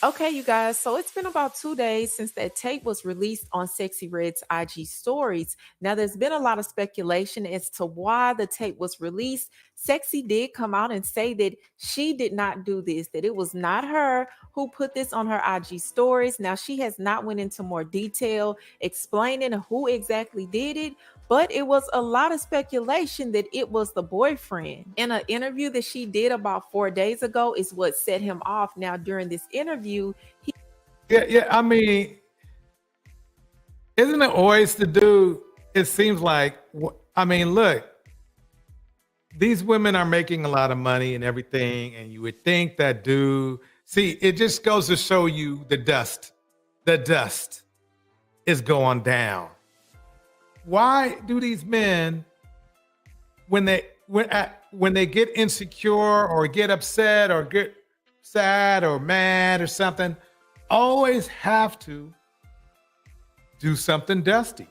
Okay, you guys, so it's been about 2 days since that tape was released on Sexy Red's IG stories. Now, there's been a lot of speculation as to why the tape was released. Sexy did come out and say that she did not do this, that it was not her who put this on her IG stories. Now, she has not went into more detail explaining who exactly did it, but it was a lot of speculation that it was the boyfriend. In an interview that she did about 4 days ago is what set him off. Now, during this interview, Yeah. I mean, isn't it always the dude? It seems like, I mean, look, these women are making a lot of money and everything, and you would think that dude, see, it just goes to show you the dust is going down. Why do these men, when they get insecure or get upset or get sad or mad or something, always have to do something dusty?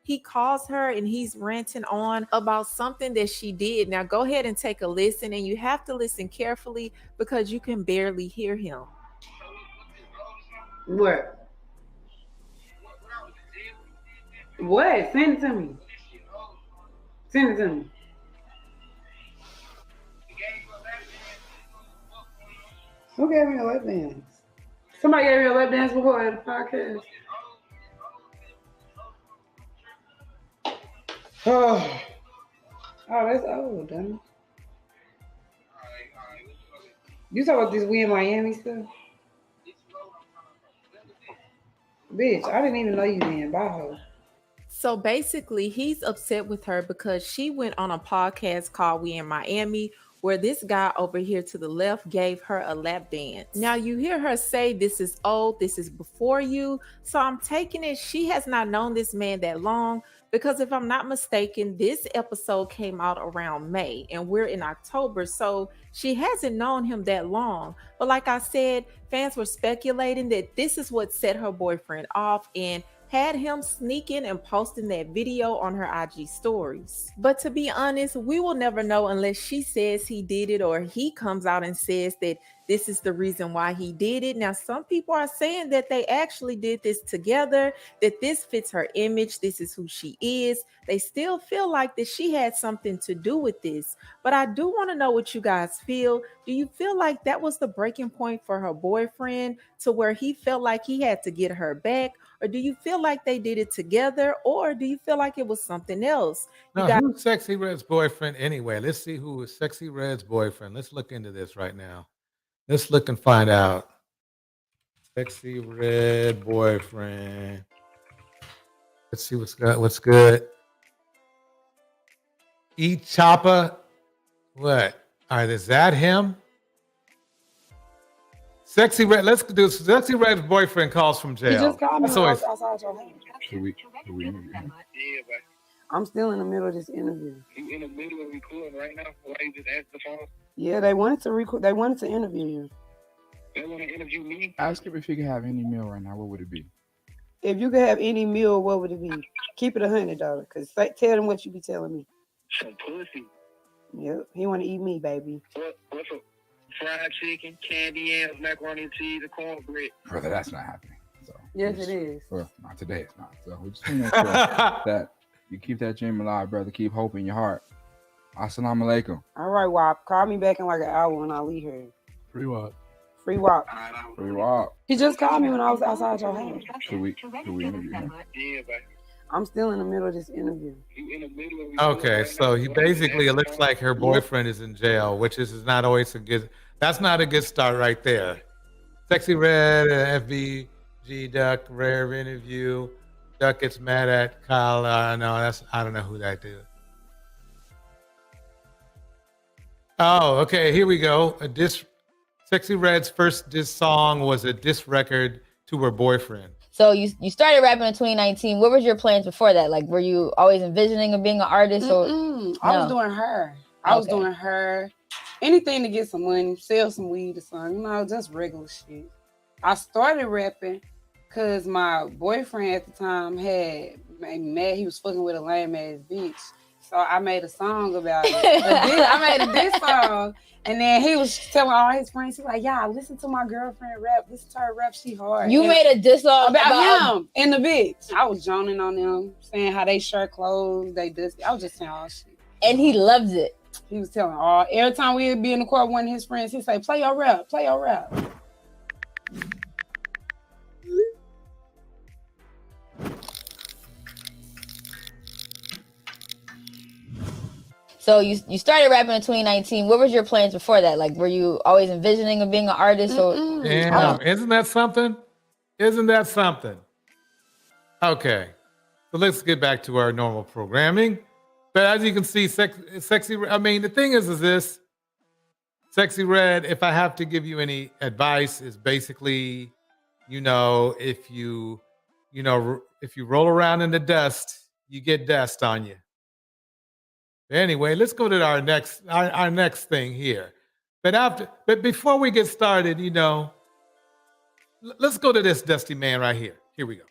he calls her and he's ranting on about something that she did. Now, go ahead and take a listen, and you have to listen carefully because you can barely hear him. What? What? Send it to me. Send it to me. Who gave me a lap dance? Somebody gave me a lap dance before at the podcast. Oh, that's old, damn it. You talking about this We in Miami stuff? Bitch, I didn't even know you then. Bye, ho. So basically, he's upset with her because she went on a podcast called We in Miami, where this guy over here to the left gave her a lap dance. Now, you hear her say, this is old, this is before you. So I'm taking it she has not known this man that long, because if I'm not mistaken, this episode came out around May and we're in October. So she hasn't known him that long. But like I said, fans were speculating that this is what set her boyfriend off and had him sneaking and posting that video on her IG stories. But to be honest, we will never know unless she says he did it or he comes out and says that this is the reason why he did it. Now, some people are saying that they actually did this together, that this fits her image, this is who she is. They still feel like that she had something to do with this. But I do want to know what you guys feel. Do you feel like that was the breaking point for her boyfriend to where he felt like he had to get her back? Or do you feel like they did it together? Or do you feel like it was something else? Now, who's Sexy Red's boyfriend anyway? Let's see who is Sexy Red's boyfriend. Let's look into this right now. Let's look and find out. Sexy Red boyfriend. Let's see what's good. E Choppa. What? All right, is that him? Sexy Red. Let's do Sexy Red's boyfriend calls from jail. He just called me outside your house. Should we interview him? I'm still in the middle of this interview. You in the middle of recording right now? Why you just answer the phone? Yeah, they wanted to record. They wanted to interview you. They want to interview me? Ask him if he could have any meal right now. What would it be? If you could have any meal, what would it be? Keep it $100, cause tell them what you be telling me. Some pussy. Yep, he want to eat me, baby. What's a fried chicken, candy yams, macaroni and cheese, and cornbread? Brother, that's not happening. So yes, it is. Well, not today. It's not. So we just want to make sure that you keep that dream alive, brother. Keep hope in your heart. Assalamu alaikum. All right, Wop. Call me back in like an hour when I leave here. Free walk. Free Wop. Free walk. He just called me when I was outside your house. Should we interview him? Yeah, baby. I'm still in the middle of this interview. You in the middle of recording Okay, right so now? he basically, it looks like her boyfriend is in jail, which is not always a good. That's not a good start right there. Sexy Red, FBG Duck, rare interview. Duck gets mad at Kyle. No, I don't know who that dude. Oh, okay, here we go. Sexy Red's first diss song was a diss record to her boyfriend. So you started rapping in 2019. What was your plans before that? Like, were you always envisioning of being an artist? Or I was doing her. I was doing her. Anything to get some money, sell some weed or something. Just regular shit. I started rapping because my boyfriend at the time had made me mad. He was fucking with a lame ass bitch. So I made a song about it. I made a diss song. And then he was telling all his friends, he was like, yeah, listen to my girlfriend rap. Listen to her rap, she hard. You made a diss song about him in the bitch. I was joning on them, saying how they shirt clothes, they dusty. I was just saying all shit. And he loves it. He was telling every time we would be in the court, one of his friends, he'd say, play your rap, play your rap. So you started rapping in 2019. What was your plans before that? Like, were you always envisioning of being an artist? Or Damn, isn't that something? Isn't that something? Okay, so let's get back to our normal programming. But as you can see, Sexy. I mean, the thing is this, Sexy Red. If I have to give you any advice, is basically, if you roll around in the dust, you get dust on you. Anyway, let's go to our next thing here. But before we get started, let's go to this dusty man right here. Here we go.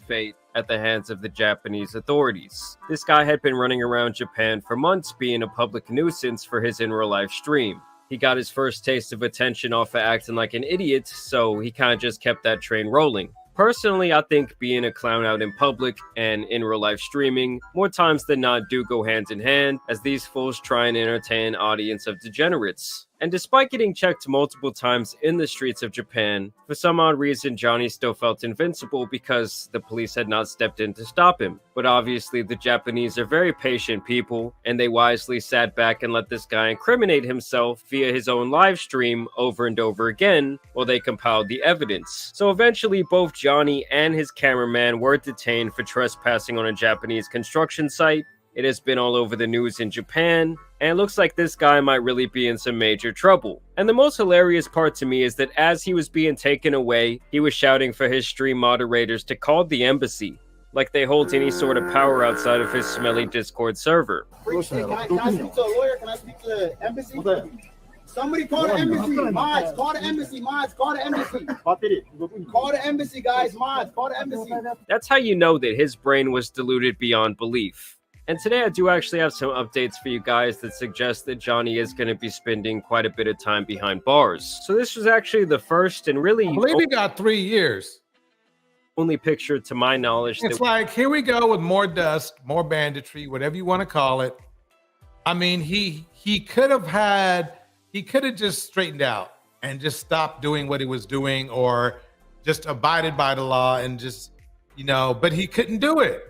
Fate at the hands of the Japanese authorities. This guy had been running around Japan for months being a public nuisance for his in-real-life stream. He got his first taste of attention off of acting like an idiot, so he kind of just kept that train rolling. Personally, I think being a clown out in public and in real life streaming more times than not do go hand in hand, as these fools try and entertain an audience of degenerates. And despite getting checked multiple times in the streets of Japan, for some odd reason Johnny still felt invincible because the police had not stepped in to stop him. But obviously the Japanese are very patient people, and they wisely sat back and let this guy incriminate himself via his own live stream over and over again while they compiled the evidence. So eventually both Johnny and his cameraman were detained for trespassing on a Japanese construction site. It has been all over the news in Japan, and it looks like this guy might really be in some major trouble. And the most hilarious part to me is that as he was being taken away, he was shouting for his stream moderators to call the embassy, like they hold any sort of power outside of his smelly Discord server. Can I speak to a lawyer? Can I speak to the embassy? Somebody call the embassy. Mods, call the embassy. Mods, call the embassy. Call the embassy, guys. Mods, call the embassy. That's how you know that his brain was diluted beyond belief. And today I do actually have some updates for you guys that suggest that Johnny is going to be spending quite a bit of time behind bars. So this was actually the first and really I believe he got 3 years. Only picture to my knowledge. It's like, here we go with more dust, more banditry, whatever you want to call it. I mean, he could have just straightened out and just stopped doing what he was doing, or just abided by the law and just, but he couldn't do it.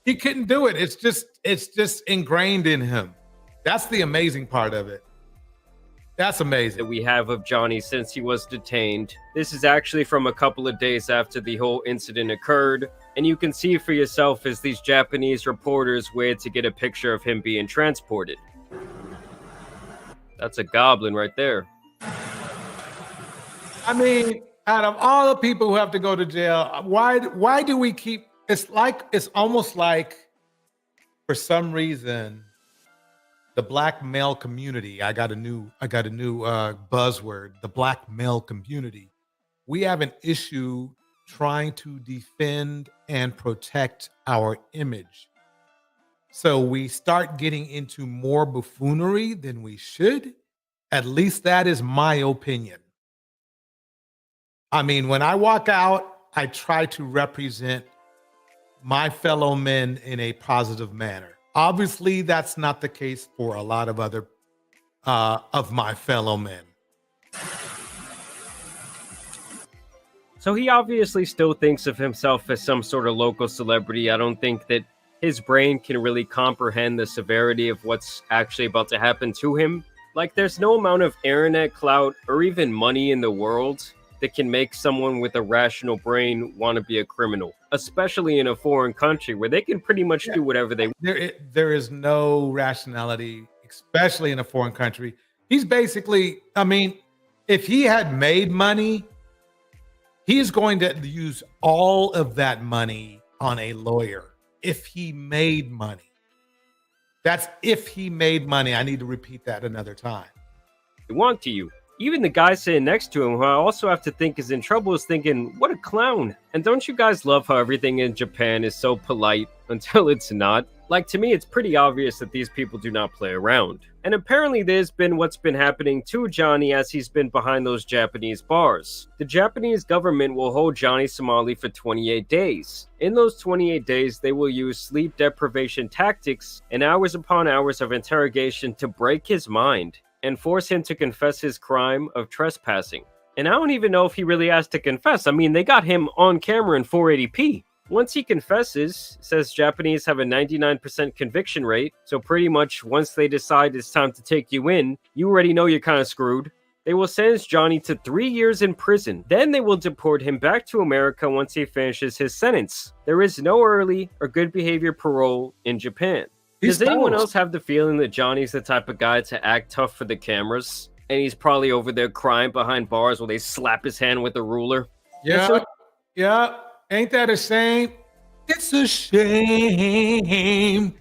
He couldn't do it. It's just ingrained in him. That's the amazing part of it. That's amazing. That we have of Johnny since he was detained. This is actually from a couple of days after the whole incident occurred, and you can see for yourself as these Japanese reporters wait to get a picture of him being transported. That's a goblin right there. I mean, out of all the people who have to go to jail, why do we keep? It's almost like, for some reason, the black male community. I got a new buzzword. The black male community. We have an issue trying to defend and protect our image. So we start getting into more buffoonery than we should. At least that is my opinion. I mean, when I walk out, I try to represent my fellow men in a positive manner. Obviously, that's not the case for a lot of other of my fellow men. So he obviously still thinks of himself as some sort of local celebrity. I don't think that his brain can really comprehend the severity of what's actually about to happen to him. Like, there's no amount of internet clout or even money in the world that can make someone with a rational brain want to be a criminal, especially in a foreign country where they can pretty much do whatever they want. There is no rationality, especially in a foreign country. He's basically, I mean, if he had made money, he's going to use all of that money on a lawyer. If he made money. That's if he made money. I need to repeat that another time. They want to you. Even the guy sitting next to him, who I also have to think is in trouble, is thinking, what a clown. And don't you guys love how everything in Japan is so polite until it's not? Like, to me, it's pretty obvious that these people do not play around. And apparently there's been what's been happening to Johnny as he's been behind those Japanese bars. The Japanese government will hold Johnny Somali for 28 days. In those 28 days, they will use sleep deprivation tactics and hours upon hours of interrogation to break his mind and force him to confess his crime of trespassing. And I don't even know if he really has to confess. I mean, they got him on camera in 480p. Once he confesses, says Japanese have a 99% conviction rate, so pretty much once they decide it's time to take you in, you already know you're kind of screwed. They will sentence Johnny to 3 years in prison. Then they will deport him back to America once he finishes his sentence. There is no early or good behavior parole in Japan. Does anyone else have the feeling that Johnny's the type of guy to act tough for the cameras? And he's probably over there crying behind bars while they slap his hand with a ruler? Yeah. Ain't that a shame? It's a shame.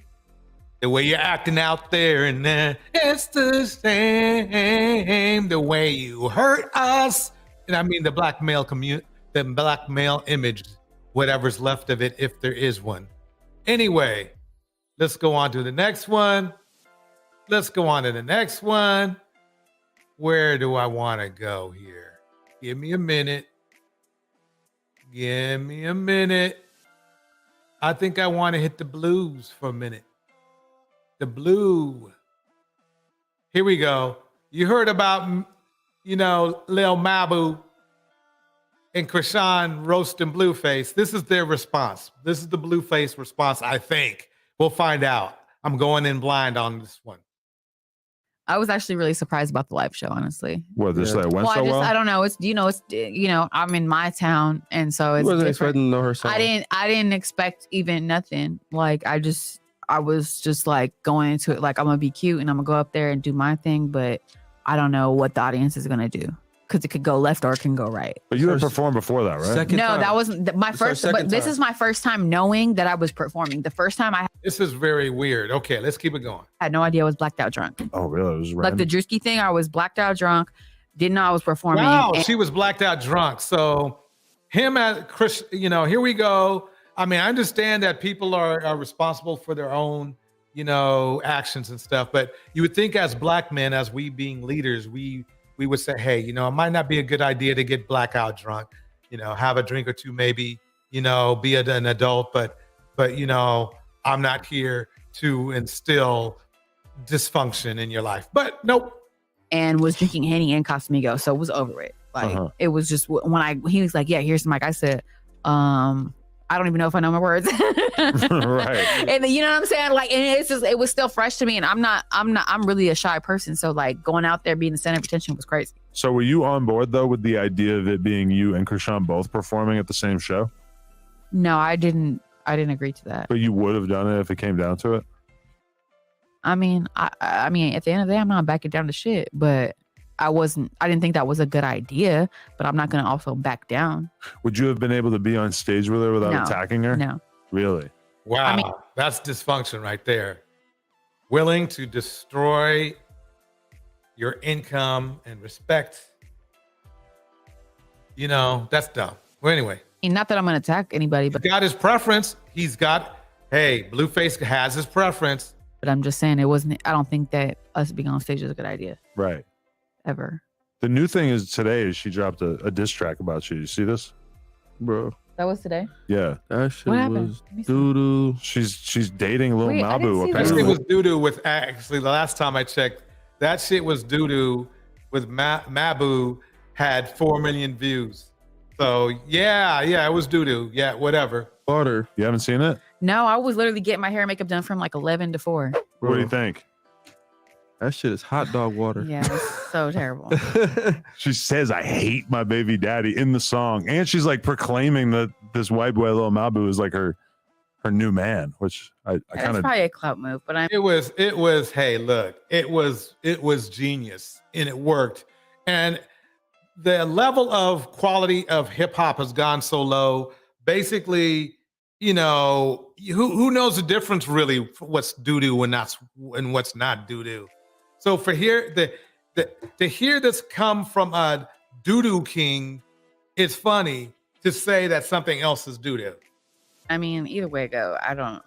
The way you're acting out there and there. It's the same. The way you hurt us. And I mean the black male the black male image, whatever's left of it, if there is one. Anyway, let's go on to the next one. Where do I want to go here? Give me a minute. I think I want to hit the blues for a minute. The blue. Here we go. You heard about, Lil Mabu and Chrisean roasting Blueface. This is their response. This is the Blueface response, I think. We'll find out. I'm going in blind on this one. I was actually really surprised about the live show, honestly. What, this went so well? I don't know. It's I'm in my town, and so it's wasn't different. expecting to know her song. I didn't expect even nothing. Like I was just like going into it like I'm gonna be cute and I'm gonna go up there and do my thing, but I don't know what the audience is gonna do. Because it could go left or it can go right. But you had performed before that, right? That wasn't my first. But this is my first time knowing that I was performing. The first time This is very weird. Okay, let's keep it going. I had no idea I was blacked out drunk. Oh, really? It was like the Drewski thing. I was blacked out drunk. Didn't know I was performing. Wow, she was blacked out drunk. So him as Chris, here we go. I mean, I understand that people are responsible for their own, actions and stuff. But you would think as black men, as we being leaders, we would say, hey, it might not be a good idea to get blackout drunk, have a drink or two, maybe, be an adult, but, I'm not here to instill dysfunction in your life, but nope. And was drinking Henny and Casamigos, so it was over it. Like, It was just he was like, yeah, here's the mic. I said, I don't even know if I know my words. Right. And you know what I'm saying? Like, and it was still fresh to me. And I'm really a shy person. So like going out there being the center of attention was crazy. So were you on board though with the idea of it being you and Chrisean both performing at the same show? No, I didn't agree to that. But you would have done it if it came down to it? I mean, I mean, at the end of the day, I'm not backing down to shit, but I didn't think that was a good idea, but I'm not going to also back down. Would you have been able to be on stage with her without attacking her? No. Really? Wow. That's dysfunction right there. Willing to destroy your income and respect. That's dumb. Well, anyway. Not that I'm going to attack anybody, but he's got his preference. Blueface has his preference. But I'm just saying I don't think that us being on stage is a good idea. Right. Ever. The new thing is today is she dropped a diss track about you. You see this? Bro. That was today? Yeah. That shit what happened? was doo-doo. She's dating Lil Wait, Mabu. That shit was doo-doo with, actually, the last time I checked, that shit was doo-doo with Mabu had 4 million views. So, yeah, it was doo-doo. Yeah, whatever. Water. You haven't seen it? No, I was literally getting my hair and makeup done from like 11 to 4. What do you think? That shit is hot dog water. Yeah, it's so terrible. She says, I hate my baby daddy in the song. And she's like proclaiming that this white boy, Lil Mabu, is like her new man, which I kind of. probably a clout move, but It was, hey, look, it was genius and it worked. And the level of quality of hip hop has gone so low. Basically, who knows the difference really for what's doo-doo and what's not doo-doo. So for here, to hear this come from a doo-doo king, it's funny to say that something else is doo-doo. I mean, either way it go, I don't.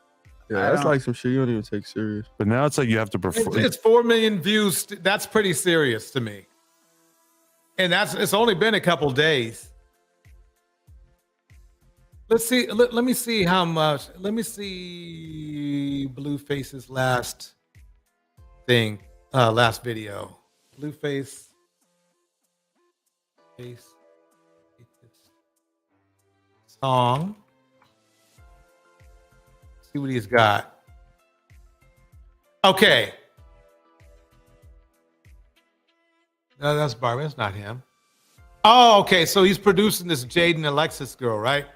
Yeah, that's like some shit you don't even take serious. But now it's like you have to perform. It's 4 million views. That's pretty serious to me. And it's only been a couple days. Let's see. Let me see how much. Let me see Blueface's last thing, last video. Blueface. Song. See what he's got. Okay. No, that's Barbie. That's not him. Oh, okay. So he's producing this Jaden Alexis girl, right?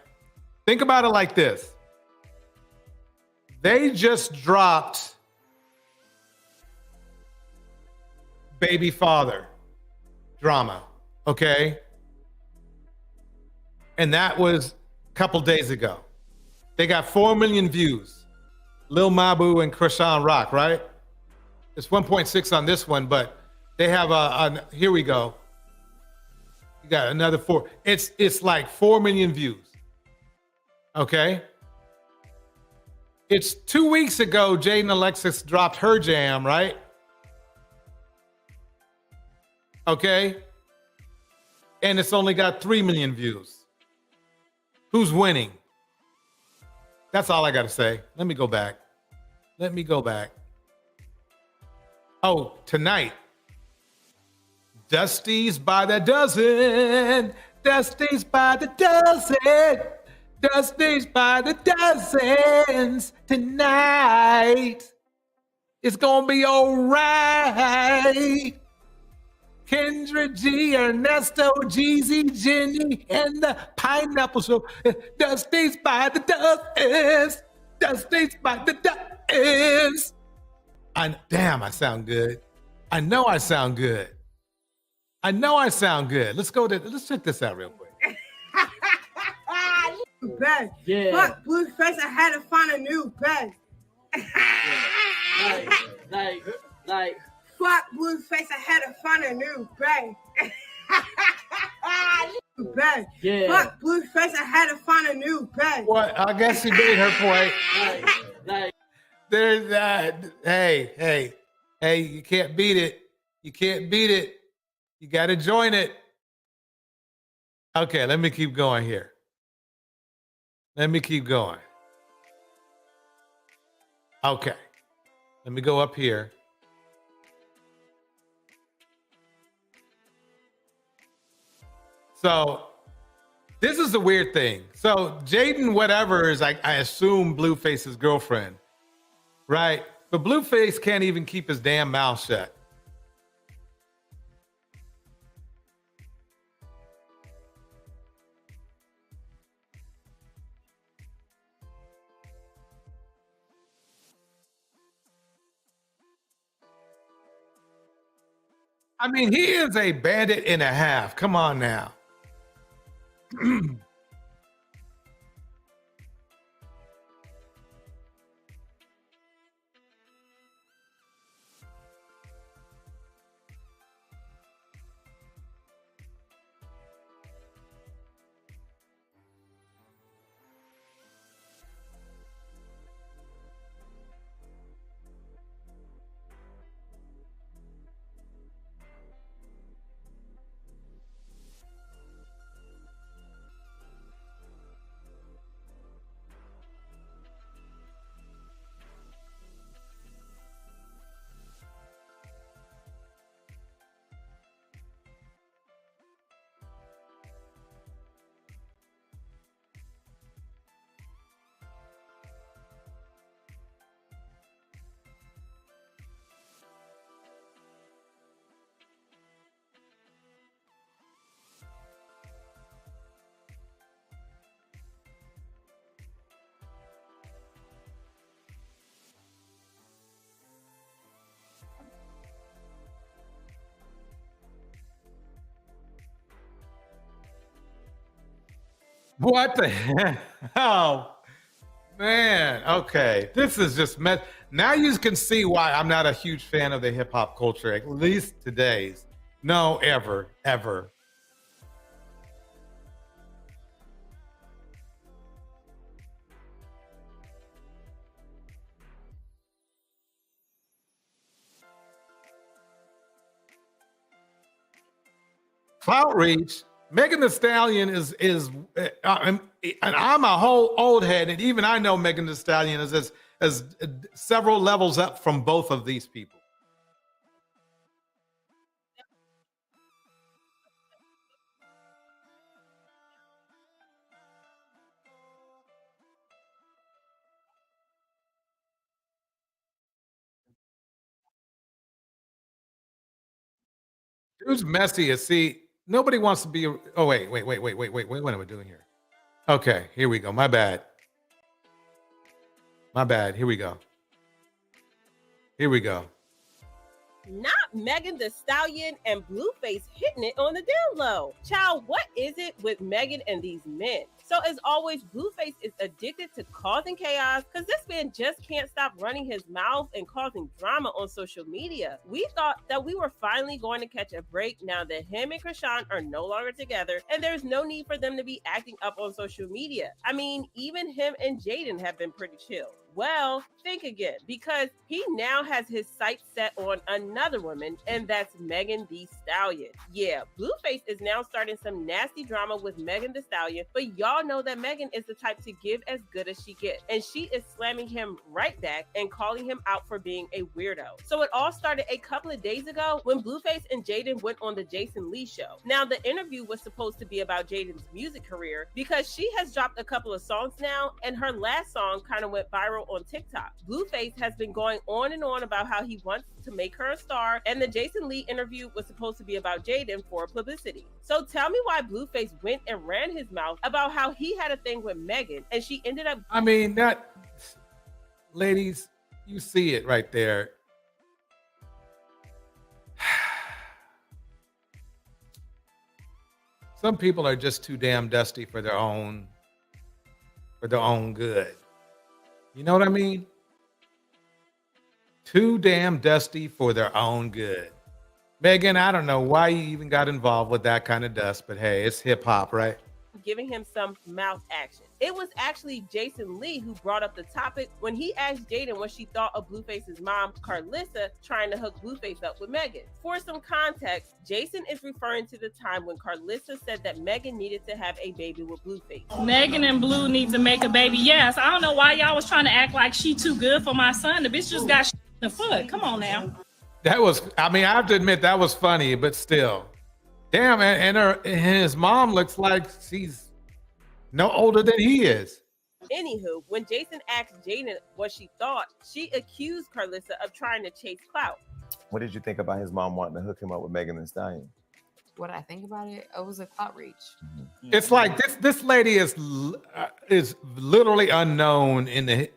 Think about it like this. They just dropped Baby Father drama, okay? And that was a couple days ago. They got 4 million views. Lil Mabu and Chrisean rock, right? It's 1.6 on this one, but they have here we go. You got another 4. It's like 4 million views. Okay. It's 2 weeks ago, Jaden Alexis dropped her jam, right? Okay. And it's only got 3 million views. Who's winning? That's all I got to say. Let me go back. Oh, tonight. Dusty's by the dozen. Dusty's by the dozen. Dusty's by the dozens tonight. It's gonna be all right. Kendra G, Ernesto, Jeezy, Jenny, and the Pineapple Show. Dusty's by the dozens. Dusty's by the dozens. Damn, I sound good. I know I sound good. Let's check this out real quick. Best. Yeah. Fuck Blueface, I had to find a new best. Like. Fuck Blueface, I had to find a new best. Best. Yeah. Fuck Blueface, I had to find a new best. What? I guess she made her point. There's that. Hey, you can't beat it. You got to join it. Okay, let me keep going here. Okay. Let me go up here. So this is the weird thing. So Jaden whatever is, I assume Blueface's girlfriend, right? But Blueface can't even keep his damn mouth shut. I mean, he is a bandit and a half. Come on now. What the hell? Man, okay. This is just now you can see why I'm not a huge fan of the hip hop culture, at least today's. No, ever. Clout reach. Megan Thee Stallion is and I'm a whole old head, and even I know Megan Thee Stallion is as several levels up from both of these people. Who's messy is see, nobody wants to be. Oh, wait. What am I doing here? Okay, here we go. My bad. Here we go. Not Megan Thee Stallion and Blueface hitting it on the down low. Child, what is it with Megan and these men? So as always, Blueface is addicted to causing chaos because this man just can't stop running his mouth and causing drama on social media. We thought that we were finally going to catch a break now that him and Chrisean are no longer together, and there's no need for them to be acting up on social media. I mean, even him and Jaden have been pretty chill. Well, think again, because he now has his sights set on another woman, and that's Megan Thee Stallion. Yeah, Blueface is now starting some nasty drama with Megan Thee Stallion, but y'all know that Megan is the type to give as good as she gets, and she is slamming him right back and calling him out for being a weirdo. So it all started a couple of days ago when Blueface and Jaden went on the Jason Lee show. Now, the interview was supposed to be about Jaden's music career because she has dropped a couple of songs now, and her last song kind of went viral on TikTok. Blueface has been going on and on about how he wants to make her a star, and the Jason Lee interview was supposed to be about Jaden for publicity. So tell me why Blueface went and ran his mouth about how he had a thing with Megan, and she ended up. I mean, that, ladies, you see it right there. Some people are just too damn dusty for their own good. You know what I mean? Too damn dusty for their own good. Megan, I don't know why you even got involved with that kind of dust, but hey, it's hip hop, right? Giving him some mouth action. It was actually Jason Lee who brought up the topic when he asked Jaden what she thought of Blueface's mom, Carlissa, trying to hook Blueface up with Megan. For some context, Jason is referring to the time when Carlissa said that Megan needed to have a baby with Blueface. Megan and Blue need to make a baby. Yes, I don't know why y'all was trying to act like she too good for my son. The bitch just got in the foot. Come on now. That was, I mean, I have to admit that was funny, but still. Damn, and his mom looks like she's no older than he is. Anywho, when Jason asked Jaden what she thought, she accused Carlissa of trying to chase clout. What did you think about his mom wanting to hook him up with Megan Thee Stallion? What I think about it, it was a clout reach. Mm-hmm. It's like this lady is literally unknown in the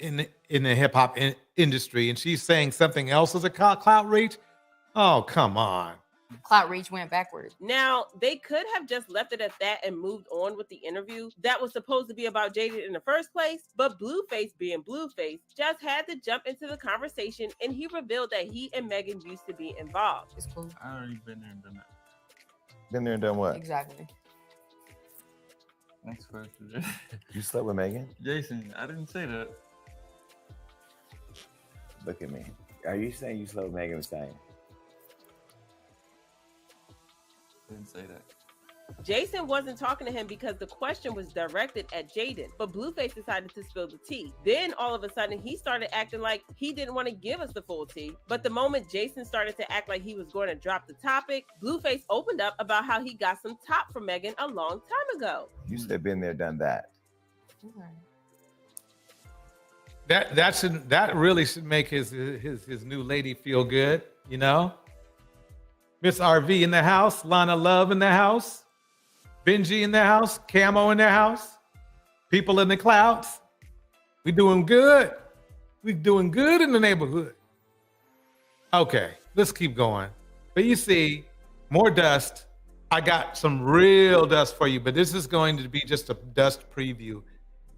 hip hop industry, and she's saying something else is a clout reach. Oh, come on. Clout reach went backwards. Now, they could have just left it at that and moved on with the interview that was supposed to be about Jaden in the first place, but Blueface, being Blueface, just had to jump into the conversation, and he revealed that he and Megan used to be involved. It's cool. I already been there and done that. Been there and done what? Exactly. Next question. You slept with Megan? Jason, I didn't say that. Look at me. Are you saying you slept with Megan Thee Stallion? Didn't say that. Jason wasn't talking to him because the question was directed at Jaden, but Blueface decided to spill the tea. Then all of a sudden he started acting like he didn't want to give us the full tea. But the moment Jason started to act like he was going to drop the topic, Blueface opened up about how he got some top from Megan a long time ago. You said been there, done that. That really should make his new lady feel good, you know? Miss RV in the house, Lana Love in the house, Benji in the house, Camo in the house, people in the clouds. We doing good. We doing good in the neighborhood. Okay, let's keep going. But you see, more dust. I got some real dust for you, but this is going to be just a dust preview.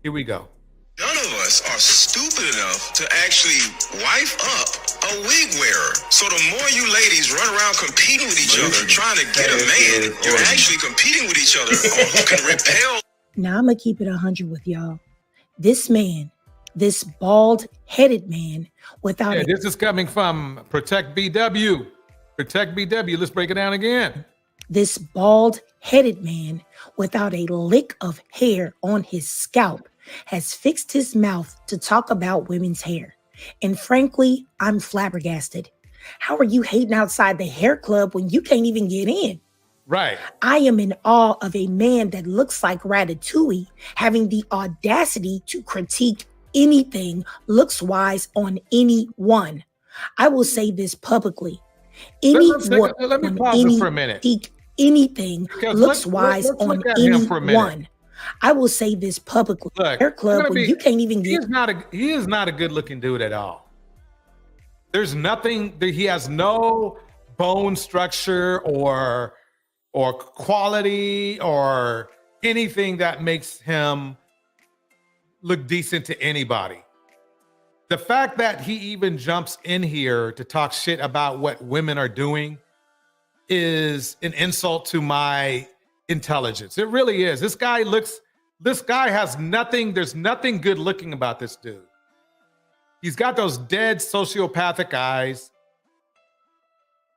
Here we go. None of us are stupid enough to actually wife up a wig wearer. So the more you ladies run around competing with each other, trying to get a man, you're actually competing with each other on who can repel. Now I'm going to keep it 100 with y'all. This man, this bald-headed man without a... This is coming from Protect BW. Protect BW. Let's break it down again. This bald-headed man without a lick of hair on his scalp has fixed his mouth to talk about women's hair. And frankly, I'm flabbergasted. How are you hating outside the hair club when you can't even get in? Right. I am in awe of a man that looks like Ratatouille having the audacity to critique anything looks-wise on anyone. I will say this publicly. Let me pause it for a minute. Anything looks-wise on anyone. I will say this publicly. Look, hair club when you can't even get... He is not a good-looking dude at all. There's nothing... He has no bone structure or quality or anything that makes him look decent to anybody. The fact that he even jumps in here to talk shit about what women are doing is an insult to my intelligence. It really is. This guy has nothing. There's nothing good looking about this dude. He's got those dead sociopathic eyes.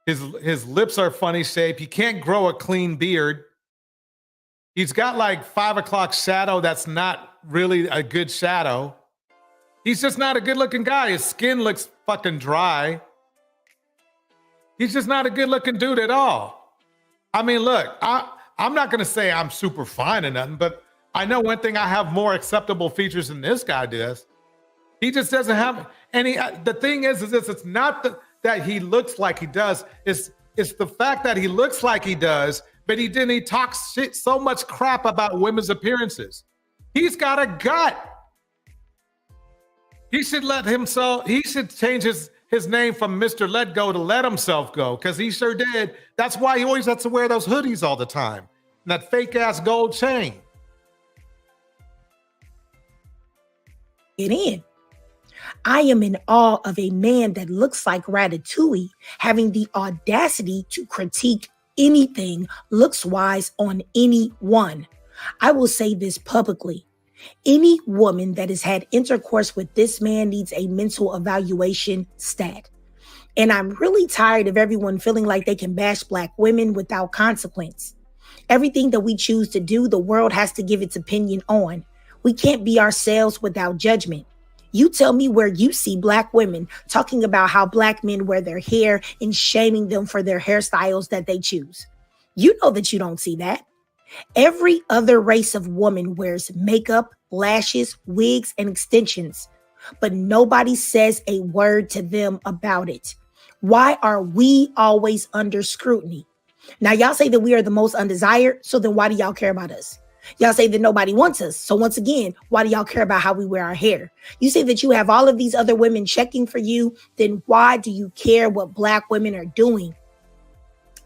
His lips are funny shape. He can't grow a clean beard. He's got like 5 o'clock shadow. That's not really a good shadow. He's just not a good looking guy. His skin looks fucking dry. He's just not a good looking dude at all. I mean, look, I'm not going to say I'm super fine or nothing, but I know one thing, I have more acceptable features than this guy does. He just doesn't have any. The thing is this, it's not that he looks like he does. It's the fact that he looks like he does, but he talks shit, so much crap about women's appearances. He's got a gut. He should he should change his name from Mr. Let Go to Let Himself Go, because he sure did. That's why he always has to wear those hoodies all the time. And that fake ass gold chain. Get in. I am in awe of a man that looks like Ratatouille having the audacity to critique anything looks-wise on anyone. I will say this publicly. Any woman that has had intercourse with this man needs a mental evaluation stat. And I'm really tired of everyone feeling like they can bash Black women without consequence. Everything that we choose to do, the world has to give its opinion on. We can't be ourselves without judgment. You tell me where you see Black women talking about how Black men wear their hair and shaming them for their hairstyles that they choose. You know that you don't see that. Every other race of woman wears makeup, lashes, wigs, and extensions, but nobody says a word to them about it. Why are we always under scrutiny? Now, y'all say that we are the most undesired, so then why do y'all care about us? Y'all say that nobody wants us. So once again, why do y'all care about how we wear our hair? You say that you have all of these other women checking for you. Then why do you care what Black women are doing?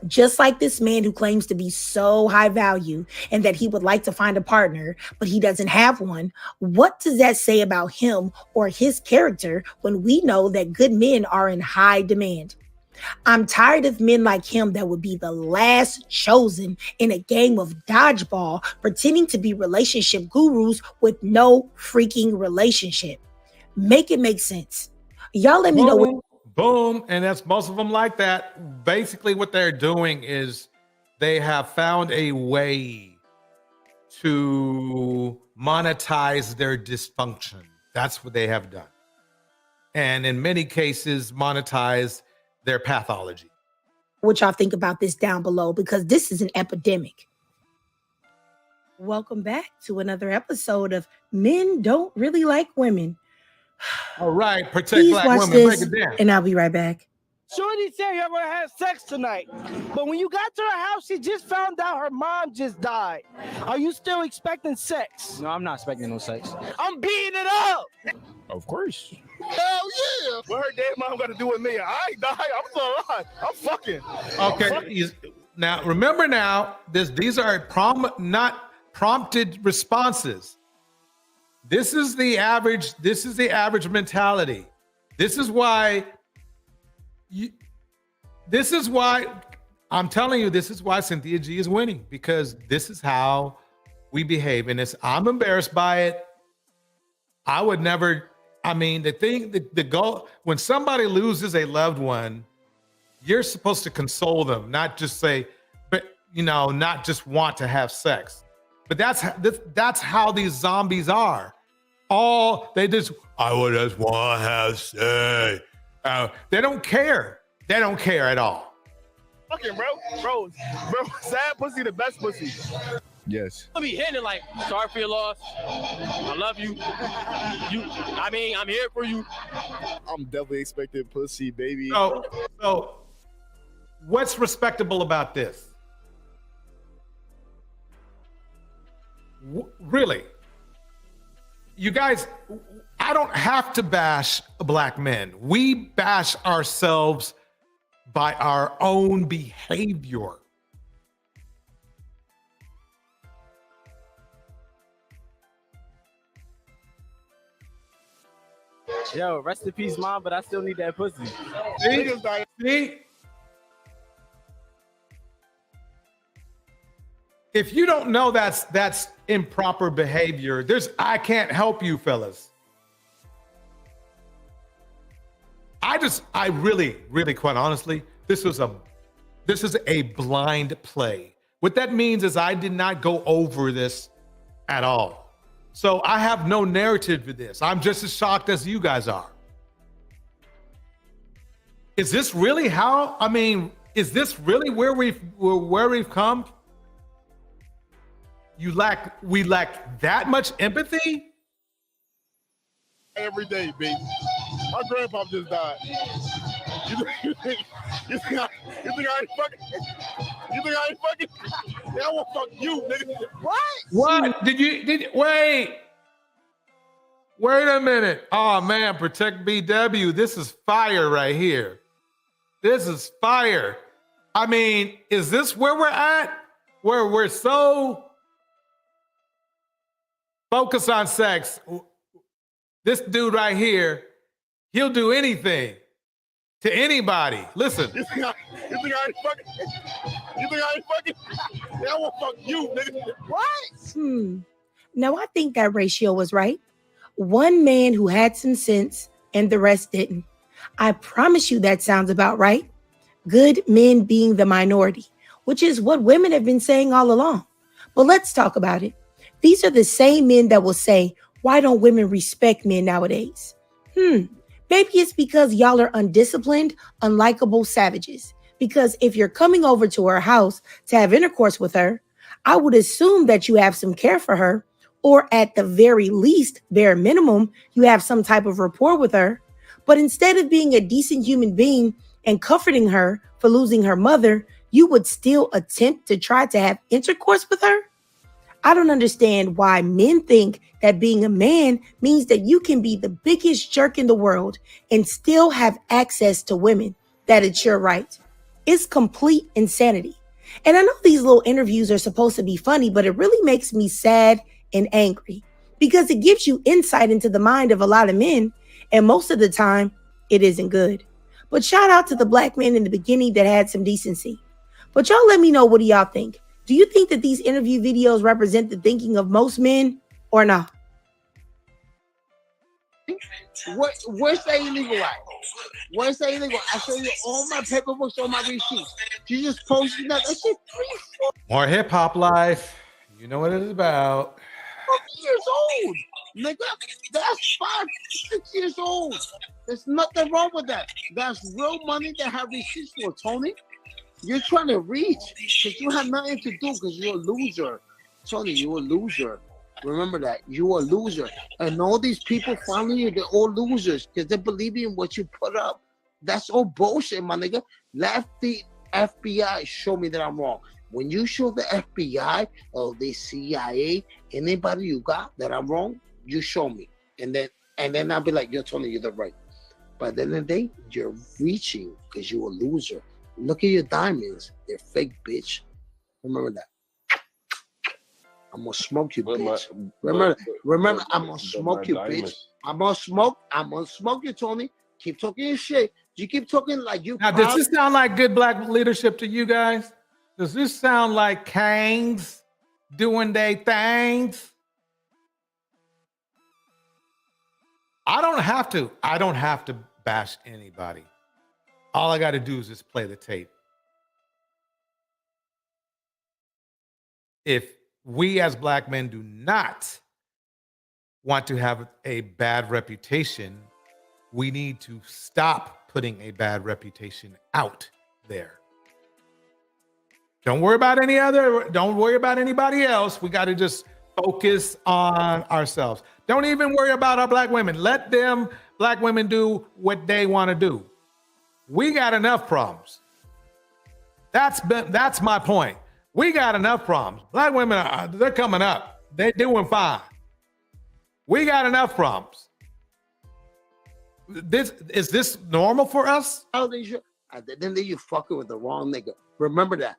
Just like this man who claims to be so high value and that he would like to find a partner, but he doesn't have one. What does that say about him or his character when we know that good men are in high demand? I'm tired of men like him that would be the last chosen in a game of dodgeball, pretending to be relationship gurus with no freaking relationship. Make it make sense. Y'all let me know what. Boom. And that's most of them like that. Basically, what they're doing is they have found a way to monetize their dysfunction. That's what they have done. And in many cases, monetize their pathology. What y'all think about this down below, because this is an epidemic. Welcome back to another episode of Men Don't Really Like Women. All right, protect Please Black watch women. this, Break it down. and I'll be right back. Shorty said you're gonna have sex tonight, but when you got to her house, she just found out her mom just died. Are you still expecting sex? No, I'm not expecting no sex. I'm beating it up. Of course. Hell yeah! What her dead mom got to do with me? I ain't died. I'm still alive. I'm fucking. Okay. Now, remember now, these are not prompted responses. This is the average mentality. This is why I'm telling you, this is why Cynthia G is winning, because this is how we behave. And I'm embarrassed by it. I would never, the goal, when somebody loses a loved one, you're supposed to console them, not just say, not just want to have sex. But that's how these zombies are. I would just want to have sex. They don't care. They don't care at all. Fucking bro, sad pussy the best pussy. Yes. I'll be hitting it like, sorry for your loss. I love you. I'm here for you. I'm definitely expecting pussy, baby. So what's respectable about this? Really? You guys, I don't have to bash black men. We bash ourselves by our own behavior. Yo, rest in peace, mom, but I still need that pussy. See? If you don't know that's improper behavior, I can't help you, fellas. I really, quite honestly, this is a blind play. What that means is I did not go over this at all. So I have no narrative for this. I'm just as shocked as you guys are. Is this really is this really where we've come? We lack that much empathy? Every day, baby. My grandpa just died. You think I ain't fucking? Yeah, I will fuck you, nigga. What? Wait a minute. Oh man, protect BW. This is fire right here. This is fire. Is this where we're at? Where we're so focused on sex? This dude right here, he'll do anything to anybody. Listen. You think I ain't fucking? Yeah, I will fuck you, nigga. What? Now I think that ratio was right. One man who had some sense and the rest didn't. I promise you that sounds about right. Good men being the minority, which is what women have been saying all along. But let's talk about it. These are the same men that will say, why don't women respect men nowadays? Maybe it's because y'all are undisciplined, unlikable savages. Because if you're coming over to her house to have intercourse with her, I would assume that you have some care for her, or at the very least, bare minimum, you have some type of rapport with her. But instead of being a decent human being and comforting her for losing her mother, you would still attempt to try to have intercourse with her? I don't understand why men think that being a man means that you can be the biggest jerk in the world and still have access to women, that it's your right. It's complete insanity. And I know these little interviews are supposed to be funny, but it really makes me sad and angry because it gives you insight into the mind of a lot of men. And most of the time, it isn't good. But shout out to the black men in the beginning that had some decency. But y'all let me know, what do y'all think? Do you think that these interview videos represent the thinking of most men or not? Where's the illegal at? Where's the illegal? I show you all my paperwork, all my receipts. You just posted that. That shit 3-4 More hip hop life. You know what it is about. years old. Nigga, that's 5-6 years old. There's nothing wrong with that. That's real money that have receipts for, Tony. You're trying to reach because you have nothing to do because you're a loser. Tony, you're a loser. Remember that. You're a loser. And all these people following you, they're all losers because they believe in what you put up. That's all bullshit, my nigga. Let the FBI show me that I'm wrong. When you show the FBI or the CIA, anybody you got that I'm wrong, you show me. And then I'll be like, you're Tony, you're the right. But at the end of the day, you're reaching because you're a loser. Look at your diamonds. They're fake, bitch. Remember that. I'm gonna smoke you, bitch. Remember, I'm gonna smoke you, bitch. I'm gonna smoke you, Tony. Keep talking your shit. You keep talking like you. Now, does this sound like good black leadership to you guys? Does this sound like Kangs doing their things? I don't have to bash anybody. All I got to do is just play the tape. If we as black men do not want to have a bad reputation, we need to stop putting a bad reputation out there. Don't worry about anybody else. We got to just focus on ourselves. Don't even worry about our black women. Let them black women do what they want to do. We got enough problems. That's my point. We got enough problems. Black women, they're coming up. They're doing fine. We got enough problems. Is this normal for us? At the end of the day, you fucking with the wrong nigga. Remember that.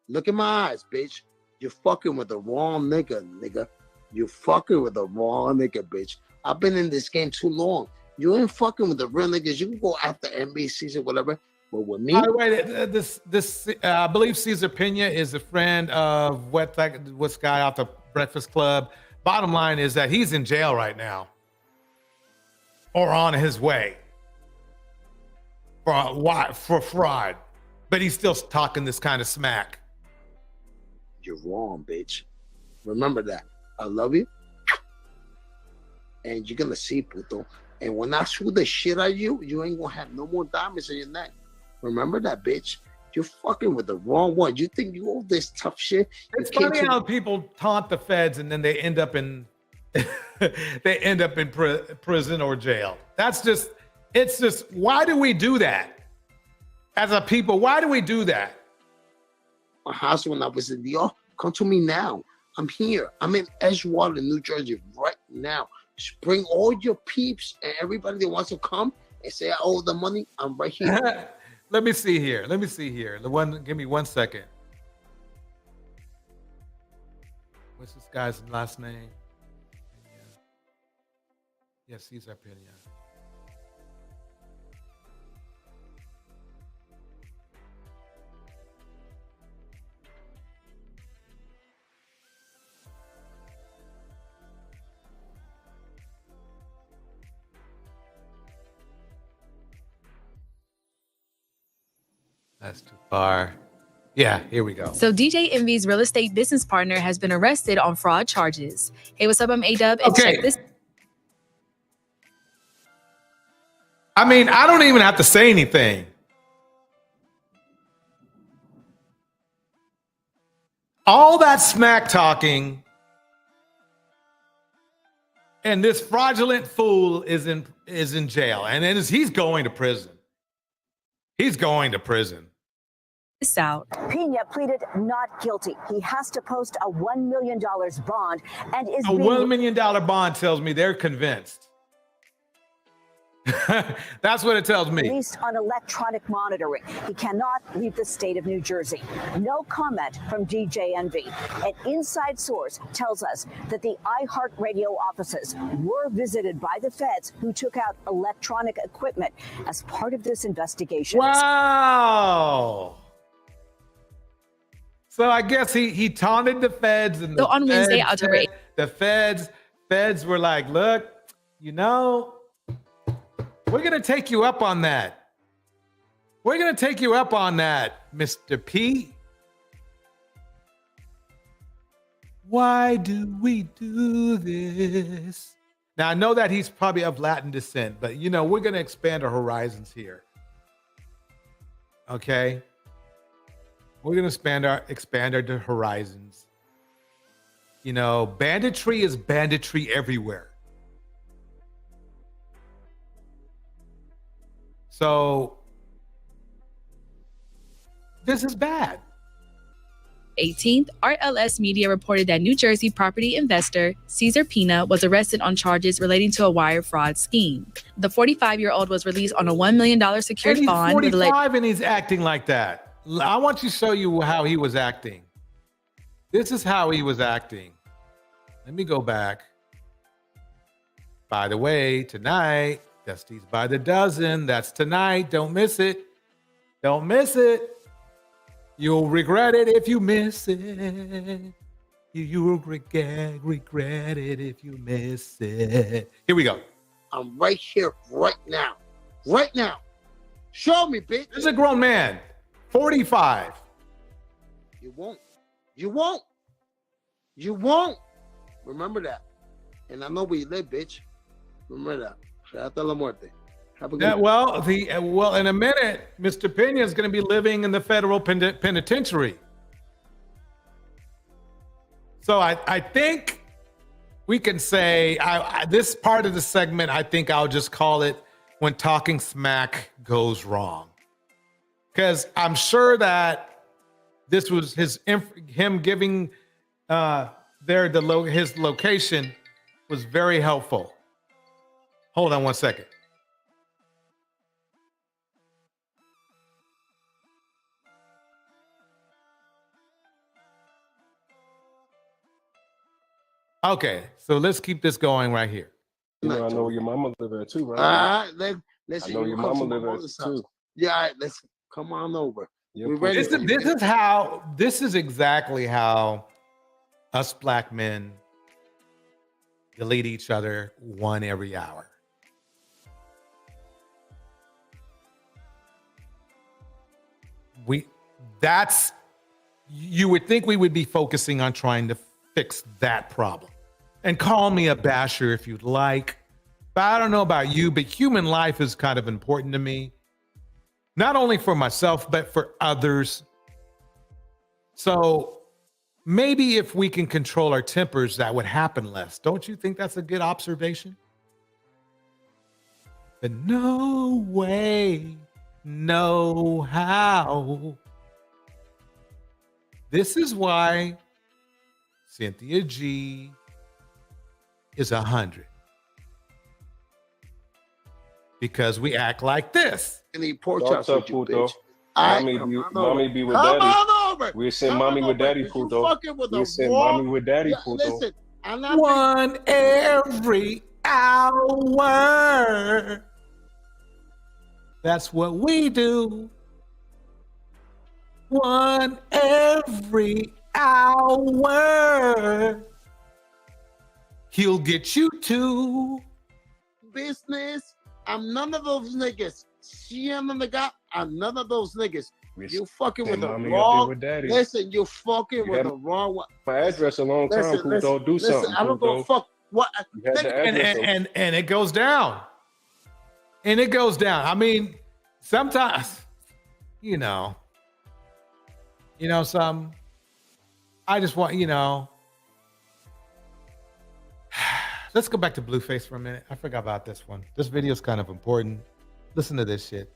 Look in my eyes, bitch. You're fucking with the wrong nigga. You're fucking with the wrong nigga, bitch. I've been in this game too long. You ain't fucking with the real niggas. You can go after NBCs or whatever. But with me, by the way, this I believe Cesar Pena is a friend of what's guy off the Breakfast Club. Bottom line is that he's in jail right now, or on his way for fraud, but he's still talking this kind of smack. You're wrong, bitch. Remember that. I love you, and you're gonna see, puto. And when I shoot the shit at you, you ain't gonna have no more diamonds in your neck. Remember that, bitch. You're fucking with the wrong one. You think you all this tough shit? It's funny how people taunt the feds and then they end up in prison or jail. It's just why do we do that as a people? Why do we do that? My house when I was in D.O.D. Come to me now. I'm here. I'm in Edgewater, New Jersey right now. Just bring all your peeps and everybody that wants to come and say I owe the money. I'm right here. Let me see here. Give me 1 second. What's this guy's last name? Yes, Cesar Pena. That's too far. Yeah, here we go. So DJ Envy's real estate business partner has been arrested on fraud charges. Hey, what's up? I'm A-Dub. And check this. I mean, I don't even have to say anything. All that smack talking, and this fraudulent fool is in jail, and he's going to prison. He's going to prison. Out. Pena pleaded not guilty. He has to post a $1 million bond and is $1 million bond tells me they're convinced. That's what it tells me. Released on electronic monitoring. He cannot leave the state of New Jersey. No comment from DJ Envy. An inside source tells us that the iHeartRadio offices were visited by the feds who took out electronic equipment as part of this investigation. Wow. So I guess he taunted the feds, and so on Wednesday, the feds were like, "Look, we're gonna take you up on that. We're gonna take you up on that, Mr. P. Why do we do this?" Now I know that he's probably of Latin descent, but we're gonna expand our horizons here. Okay. We're going to expand our horizons. Banditry is banditry everywhere. So this is bad. 18th, RLS Media reported that New Jersey property investor Cesar Pena was arrested on charges relating to a wire fraud scheme. The 45-year-old was released on a $1 million secured bond. He's 45 and he's acting like that. I want to show you how he was acting. This is how he was acting. Let me go back. By the way, tonight, Dusty's by the dozen. That's tonight. Don't miss it. Don't miss it. You'll regret it if you miss it. You'll regret it if you miss it. Here we go. I'm right here, right now. Right now. Show me, bitch. This is a grown man, 45. You won't. You won't. You won't. Remember that. And I know where you live, bitch. Remember that. Hasta la muerte. Have a good Well, in a minute, Mr. Pena is going to be living in the federal penitentiary. So I think we can say this part of the segment, I think I'll just call it when talking smack goes wrong. Because I'm sure that this was him giving his location was very helpful. Hold on one second. Okay, so let's keep this going right here. You know, I know where your mama live at too, right? Let's I know your mama live at too. Yeah, all right, let's come on over. This is exactly how us black men delete each other one every hour. You would think we would be focusing on trying to fix that problem. And call me a basher if you'd like. But I don't know about you, but human life is kind of important to me. Not only for myself, but for others. So maybe if we can control our tempers, that would happen less. Don't you think that's a good observation? But no way, no how. This is why Cynthia G is 100. Because we act like this. And he pork chops with you, bitch. Mommy be with daddy. Come on over. We send mommy with daddy, puto. We send mommy with daddy, puto. Listen, I'm not one every hour. That's what we do. One every hour. He'll get you too. Business. I'm none of those niggas. I'm none of those niggas. You fucking with the wrong. Listen, you fucking with the wrong one. My address a long time, Puto. Do something. I don't go fuck what. And it goes down. And it goes down. I mean, sometimes, I just want, let's go back to Blueface for a minute. I forgot about this one. This video is kind of important. Listen to this shit.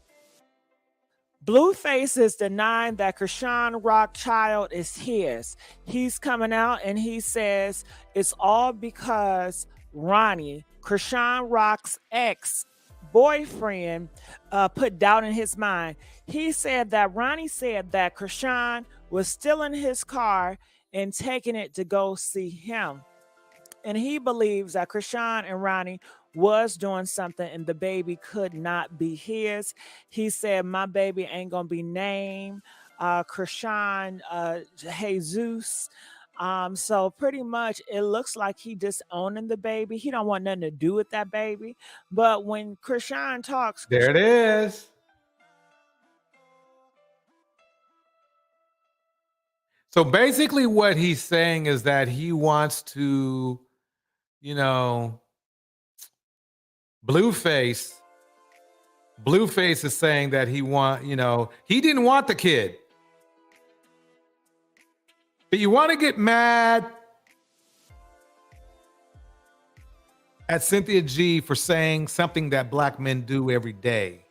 Blueface is denying that Chrisean Rockchild is his. He's coming out and he says it's all because Ronnie, Chrisean Rock's ex-boyfriend, put doubt in his mind. He said that Ronnie said that Chrisean was still in his car and taking it to go see him. And he believes that Chrisean and Ronnie was doing something and the baby could not be his. He said, my baby ain't gonna be named Chrisean Jesus. So pretty much it looks like he disowning the baby. He don't want nothing to do with that baby. But when Chrisean talks, there it is. So basically what he's saying is that he wants to, Blueface is saying that he didn't want the kid. But you want to get mad at Cynthia G for saying something that black men do every day.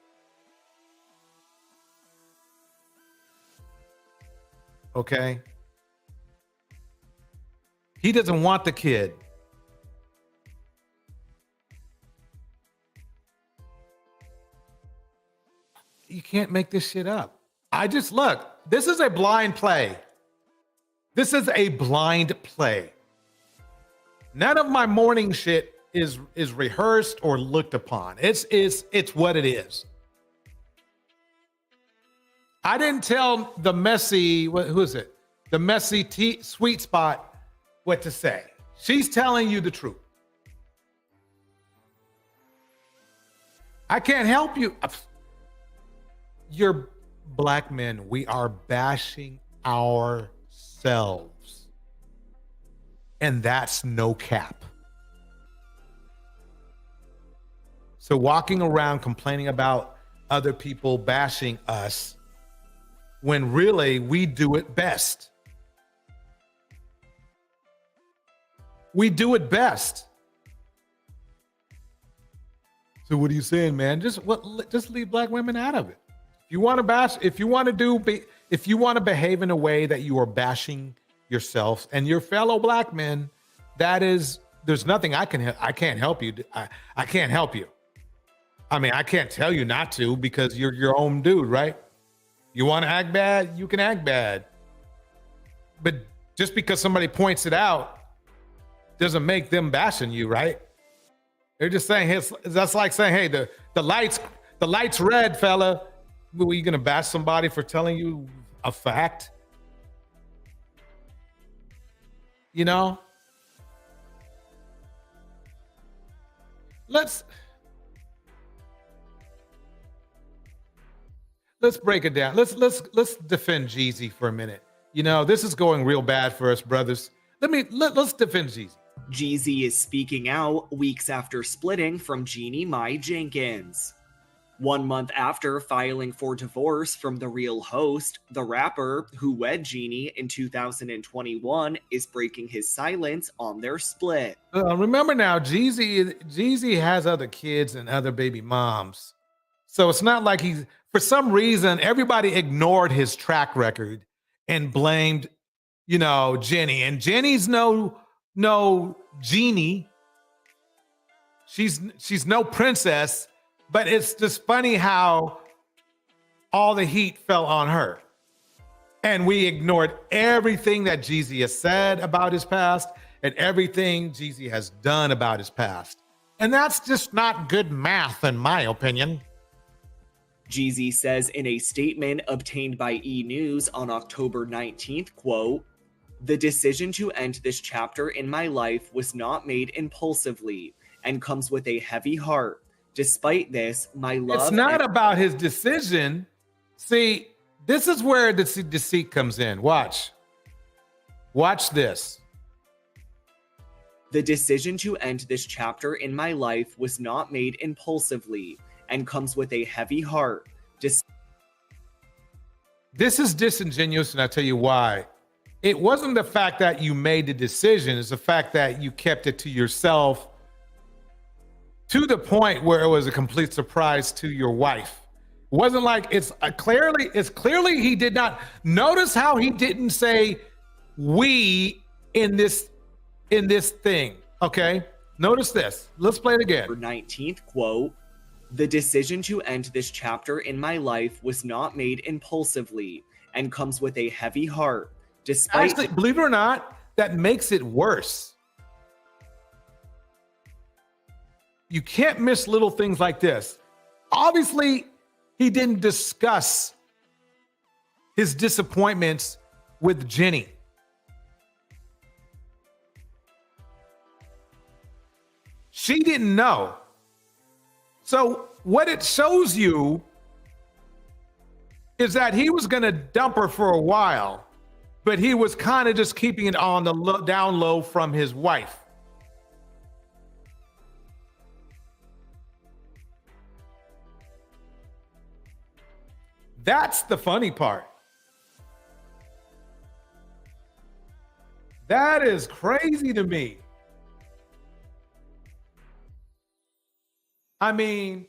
Okay? He doesn't want the kid. You can't make this shit up. This is a blind play. This is a blind play. None of my morning shit is rehearsed or looked upon. It's what it is. I didn't tell the messy, who is it? The messy sweet spot what to say. She's telling you the truth. I can't help you. You're black men. We are bashing ourselves. And that's no cap. So walking around complaining about other people bashing us when really we do it best. We do it best. So what are you saying, man? Just leave black women out of it. If you want to bash, if you want to behave in a way that you are bashing yourself and your fellow black men, there's nothing I can't help you. I can't help you. I mean, I can't tell you not to because you're your own dude, right? You want to act bad, you can act bad. But just because somebody points it out doesn't make them bashing you, right? They're just saying, hey, that's like saying, hey, the light's red, fella. Were you gonna bash somebody for telling you a fact? You know? Let's break it down. Let's defend Jeezy for a minute. You know, this is going real bad for us, brothers. Let's defend Jeezy. Jeezy is speaking out weeks after splitting from Jeannie Mai Jenkins. 1 month after filing for divorce from the Real host, the rapper who wed Jeannie in 2021 is breaking his silence on their split. Remember now, Jeezy has other kids and other baby moms. So it's not like for some reason, everybody ignored his track record and blamed, Jenny. And Jenny's no genie. She's no princess, but it's just funny how all the heat fell on her. And we ignored everything that Jeezy has said about his past and everything Jeezy has done about his past. And that's just not good math, in my opinion. Jeezy says in a statement obtained by E! News on October 19th, quote, "The decision to end this chapter in my life was not made impulsively and comes with a heavy heart. Despite this, my love..." It's not about his decision. See, this is where the deceit comes in. Watch this. "The decision to end this chapter in my life was not made impulsively and comes with a heavy heart." This is disingenuous, and I'll tell you why. It wasn't the fact that you made the decision, it's the fact that you kept it to yourself to the point where it was a complete surprise to your wife. It wasn't like it's clearly he did not notice how he didn't say we in this thing. Okay, notice this. Let's play it again. 19th, quote, "The decision to end this chapter in my life was not made impulsively and comes with a heavy heart. Despite..." Actually, believe it or not, that makes it worse. You can't miss little things like this. Obviously, he didn't discuss his disappointments with Jenny. She didn't know. So what it shows you is that he was going to dump her for a while, but he was kind of just keeping it on the down low from his wife. That's the funny part. That is crazy to me. I mean,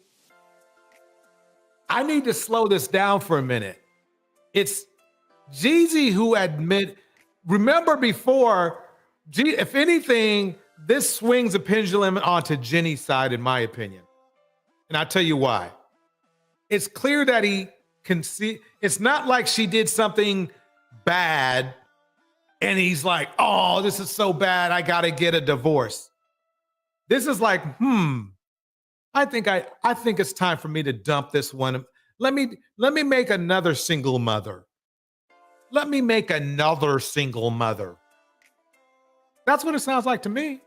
I need to slow this down for a minute. It's Jeezy who remember before, if anything, this swings a pendulum onto Jenny's side, in my opinion. And I'll tell you why. It's clear that he can see, it's not like she did something bad and he's like, oh, this is so bad, I gotta get a divorce. This is like, I think it's time for me to dump this one. Let me make another single mother. Let me make another single mother. That's what it sounds like to me.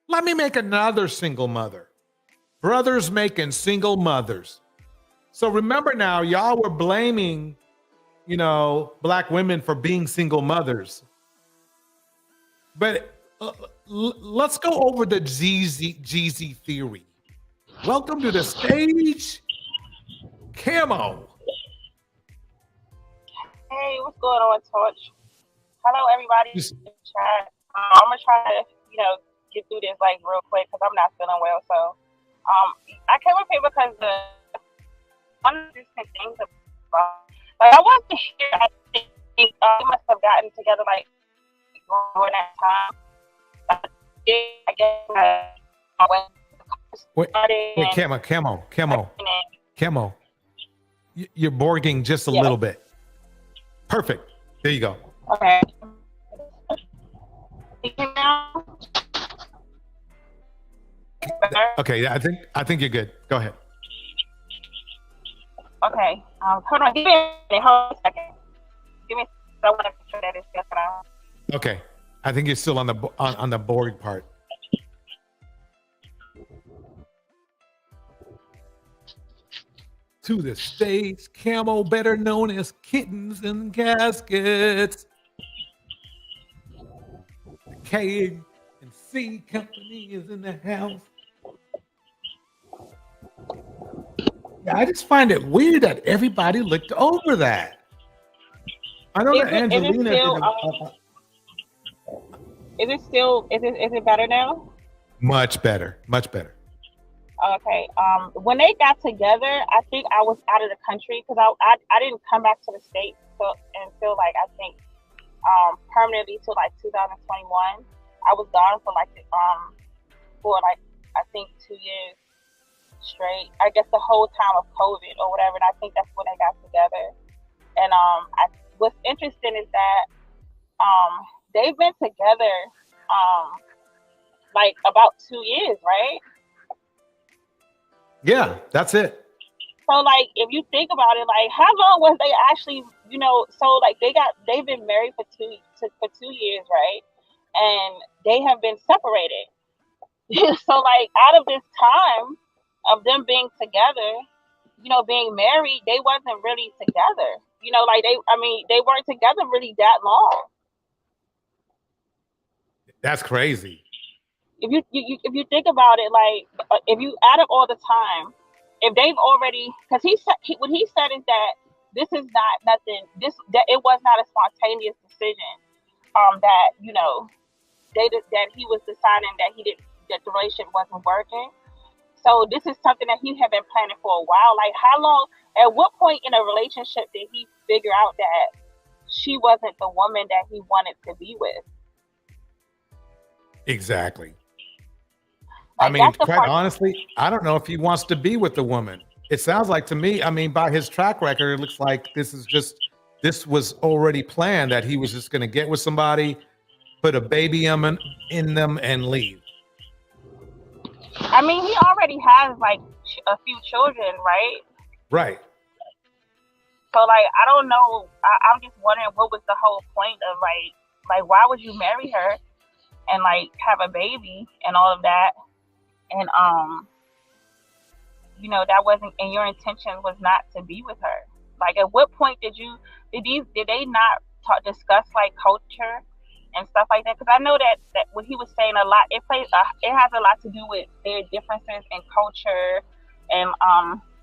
Let me make another single mother. Brothers making single mothers. So remember now, y'all were blaming, Black women for being single mothers. But let's go over the Jeezy theory. Welcome to the stage, Camo. Hey, what's going on, Torch? Hello, everybody in the chat. I'm gonna try to, get through this like real quick because I'm not feeling well. So, I came up here because one of the things about, like, I want to hear. I think we must have gotten together like during that time. I guess Wait, Camo. You're borging just a little bit. Perfect. There you go. Okay. Okay, I think you're good. Go ahead. Okay. Hold on. Give me a second. I want to make sure that it's just Okay. I think you're still on the board part. To the stage, Camo, better known as Kittens and Caskets. The K and C company is in the house. Yeah, I just find it weird that everybody looked over that. I know that Angelina Is it better now? Much better. Okay. When they got together, I think I was out of the country because I didn't come back to the States until like I think permanently till like 2021. I was gone for I think 2 years straight. I guess the whole time of COVID or whatever, and I think that's when they got together. And what's interesting is that they've been together like about 2 years, right? Yeah, that's it. So like if you think about it, like how long was they actually, so like they've been married for 2 years, right? And they have been separated. So like out of this time of them being together, being married, they wasn't really together. Like they weren't together really that long. That's crazy. If you think about it, like if you add up all the time, if they've already, because what he said is that this is not nothing. That it was not a spontaneous decision. That that he was deciding that the relationship wasn't working. So this is something that he had been planning for a while. Like how long? At what point in a relationship did he figure out that she wasn't the woman that he wanted to be with? Exactly. Like, I mean, quite honestly, I don't know if he wants to be with the woman. It sounds like to me, by his track record, it looks like this was already planned, that he was just going to get with somebody, put a baby in them and leave. He already has like a few children, right? Right. So like, I don't know. I'm just wondering what was the whole point of like why would you marry her and like have a baby and all of that? And that wasn't, and your intention was not to be with her. Like, at what point did they not discuss like culture and stuff like that? Because I know that what he was saying a lot, it has a lot to do with their differences in culture and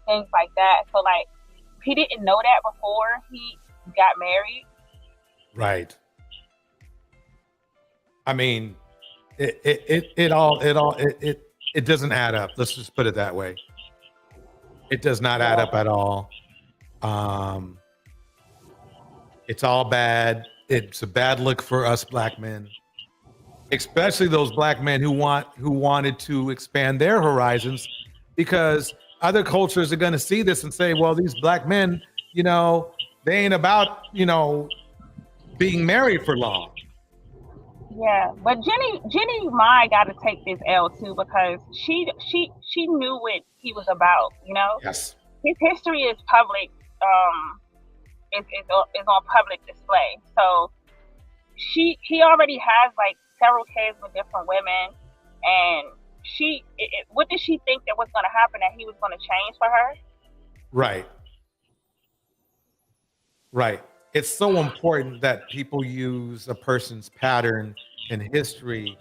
things like that. So like, he didn't know that before he got married. Right. It doesn't add up. Let's just put it that way. It does not add up at all. It's all bad. It's a bad look for us black men, especially those black men who wanted to expand their horizons, because other cultures are going to see this and say, well, these black men, they ain't about, being married for long. Yeah, but Jenny Mai got to take this L too because she knew what he was about. You know, Yes. His history is public. Is on public display. So he already has like several kids with different women, and what did she think that was going to happen, that he was going to change for her? Right. Right. It's so important that people use a person's pattern and history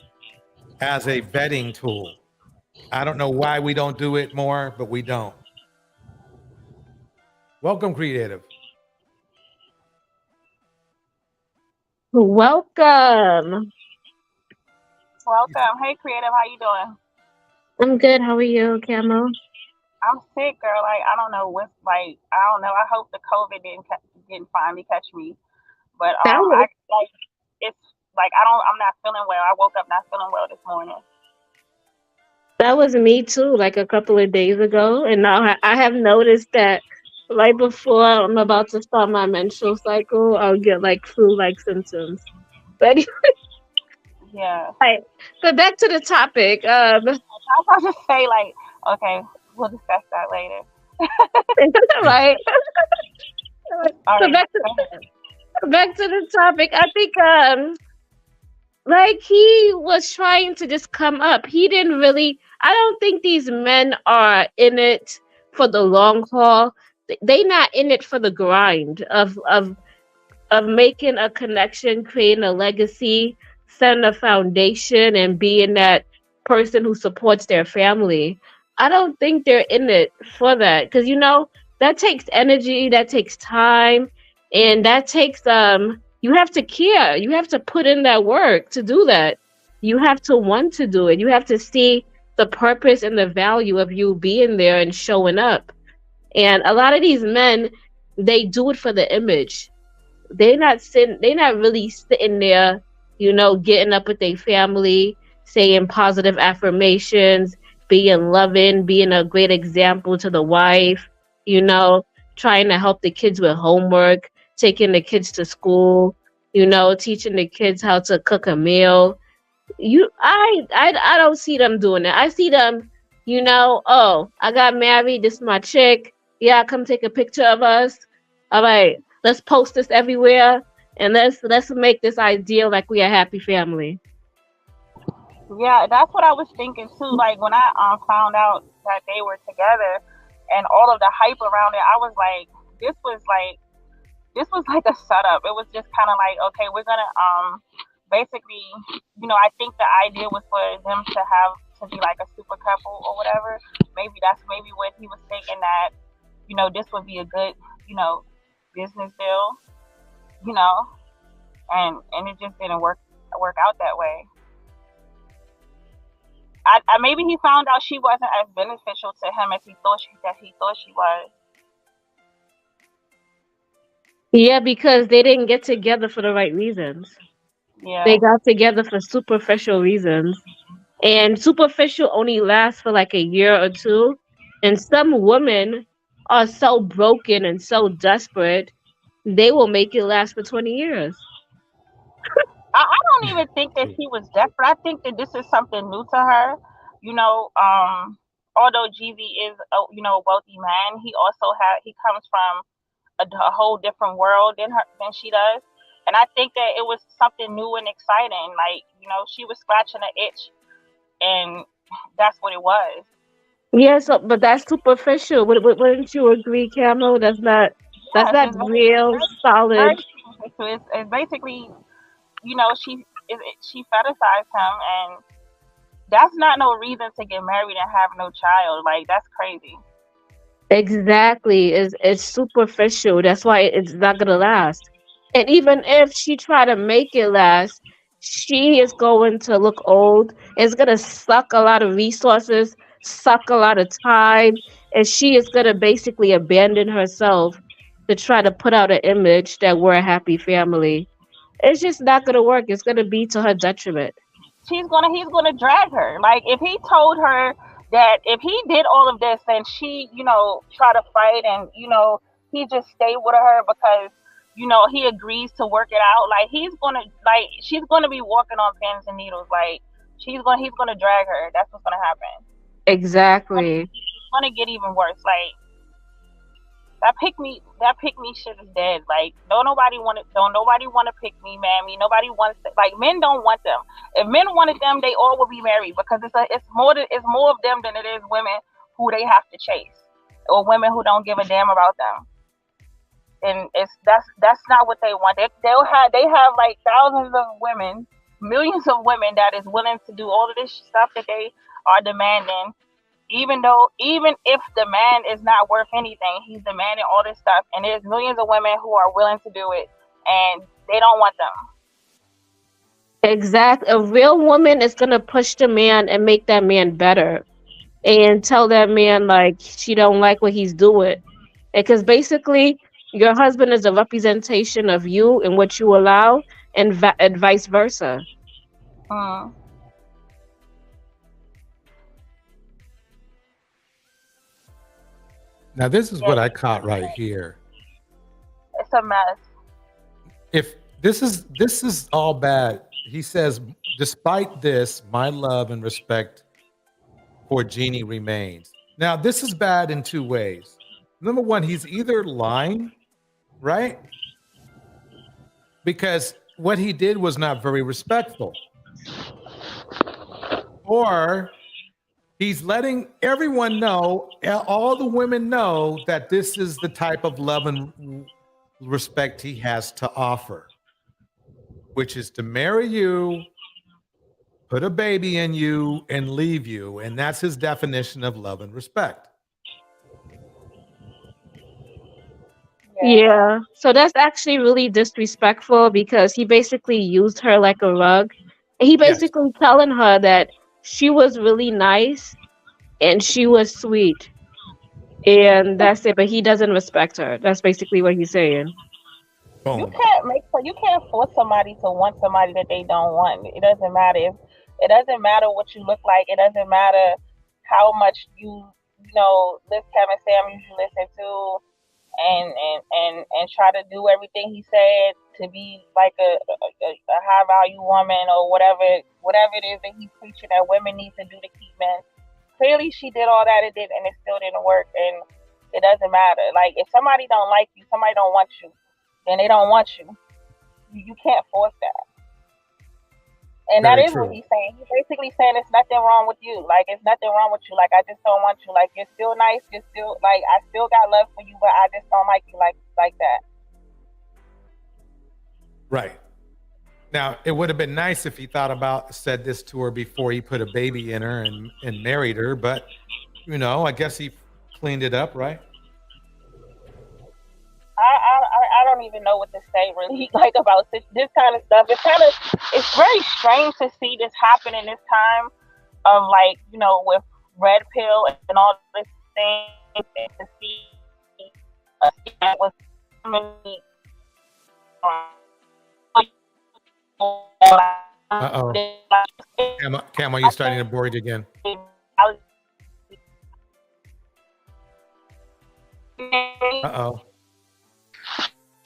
as a vetting tool. I don't know why we don't do it more, but we don't. Welcome, Creative. Welcome. Welcome. Hey, Creative, how you doing? I'm good. How are you, Camo? I'm sick, girl. Like, I don't know what's like. I don't know. I hope the COVID didn't finally catch me. But it's like I'm not feeling well. I woke up not feeling well this morning. That was me too, like a couple of days ago. And now I have noticed that right before I'm about to start my menstrual cycle, I'll get like flu-like symptoms. But anyway, yeah. Right. But back to the topic. I was just say like, okay, we'll discuss that later. Right. All so right. back to the topic. I think like he was trying to just come up. He didn't really. I don't think these men are in it for the long haul. They're not in it for the grind of making a connection, creating a legacy, setting a foundation, and being that person who supports their family. I don't think they're in it for that, because that takes energy, that takes time, and that takes you have to care. You have to put in that work to do that. You have to want to do it. You have to see the purpose and the value of you being there and showing up. And a lot of these men, they do it for the image. They're not really sitting there, getting up with their family, saying positive affirmations, being loving, being a great example to the wife, trying to help the kids with homework, taking the kids to school, teaching the kids how to cook a meal. I don't see them doing that. I see them, oh, I got married, this is my chick. Yeah, come take a picture of us. All right, let's post this everywhere, and let's make this ideal like we a happy family. Yeah, that's what I was thinking too. Like when I found out that they were together and all of the hype around it, I was like, this was like a setup. It was just kind of like, okay, we're gonna basically, I think the idea was for them to be like a super couple or whatever. Maybe that's what he was thinking, that this would be a good business deal, and it just didn't work out that way. I maybe he found out she wasn't as beneficial to him as he thought she was. Yeah, because they didn't get together for the right reasons. Yeah. They got together for superficial reasons. And superficial only lasts for like a year or two. And some women are so broken and so desperate, they will make it last for 20 years. I don't even think that she was desperate. I think that this is something new to her. Although GV is a wealthy man, he comes from a whole different world than she does. And I think that it was something new and exciting. Like, she was scratching an itch, and that's what it was. Yeah, but that's superficial. Wouldn't you agree, Camo? That's not real, solid. It's basically, she fetishized him, and that's not no reason to get married and have no child. Like, that's crazy. Exactly. It's superficial. That's why it's not gonna last. And even if she try to make it last, she is going to look old. It's gonna suck a lot of resources, suck a lot of time, and she is gonna basically abandon herself to try to put out an image that we're a happy family. It's just not gonna work. It's gonna be to her detriment. He's gonna drag her. Like, if he told her that if he did all of this and she, try to fight, and he just stayed with her because you know, he agrees to work it out, like she's gonna be walking on pins and needles. Like he's gonna drag her. That's what's gonna happen. Exactly. It's gonna get even worse. Like that pick me shit is dead. Like don't nobody want to pick me, mammy. Nobody wants to, like, men don't want them. If men wanted them, they all would be married, because it's more of them than it is women who they have to chase, or women who don't give a damn about them. And that's not what they want. They have like thousands of women, millions of women that is willing to do all of this stuff that they are demanding, even if the man is not worth anything, he's demanding all this stuff, and there's millions of women who are willing to do it, and they don't want them. Exactly. A real woman is gonna push the man and make that man better, and tell that man like she don't like what he's doing, because basically your husband is a representation of you and what you allow, and vice versa. Now, this is what I caught right here. It's a mess. If this is all bad, he says, despite this, my love and respect for Jeannie remains. Now, this is bad in two ways. Number one, he's either lying, right? Because what he did was not very respectful. Or he's letting everyone know, all the women know, that this is the type of love and respect he has to offer, which is to marry you, put a baby in you, and leave you. And that's his definition of love and respect. Yeah. So that's actually really disrespectful, because he basically used her like a rug. He basically telling her that she was really nice and she was sweet, and that's it. But he doesn't respect her. That's basically what he's saying. You can't force somebody to want somebody that they don't want. It doesn't matter what you look like. It doesn't matter how much you list Kevin Samuels you listen to, and try to do everything he said to be like a high value woman, or whatever it is that he's preaching that women need to do to keep men. Clearly she did all that, and it still didn't work, and it doesn't matter. Like, if somebody don't like you, somebody don't want you, then they don't want you. You can't force that. And that is what he's saying. He's basically saying it's nothing wrong with you. Like, it's nothing wrong with you. Like, I just don't want you. Like, you're still nice. You're still, like, I still got love for you, but I just don't like you like that. Right. Now, it would have been nice if he said this to her before he put a baby in her and married her. But, I guess he cleaned it up, right? I don't even know what to say really, like, about this kind of stuff. It's very strange to see this happen in this time of, like, with red pill and all this thing, and to see with Cam, are you starting to board again?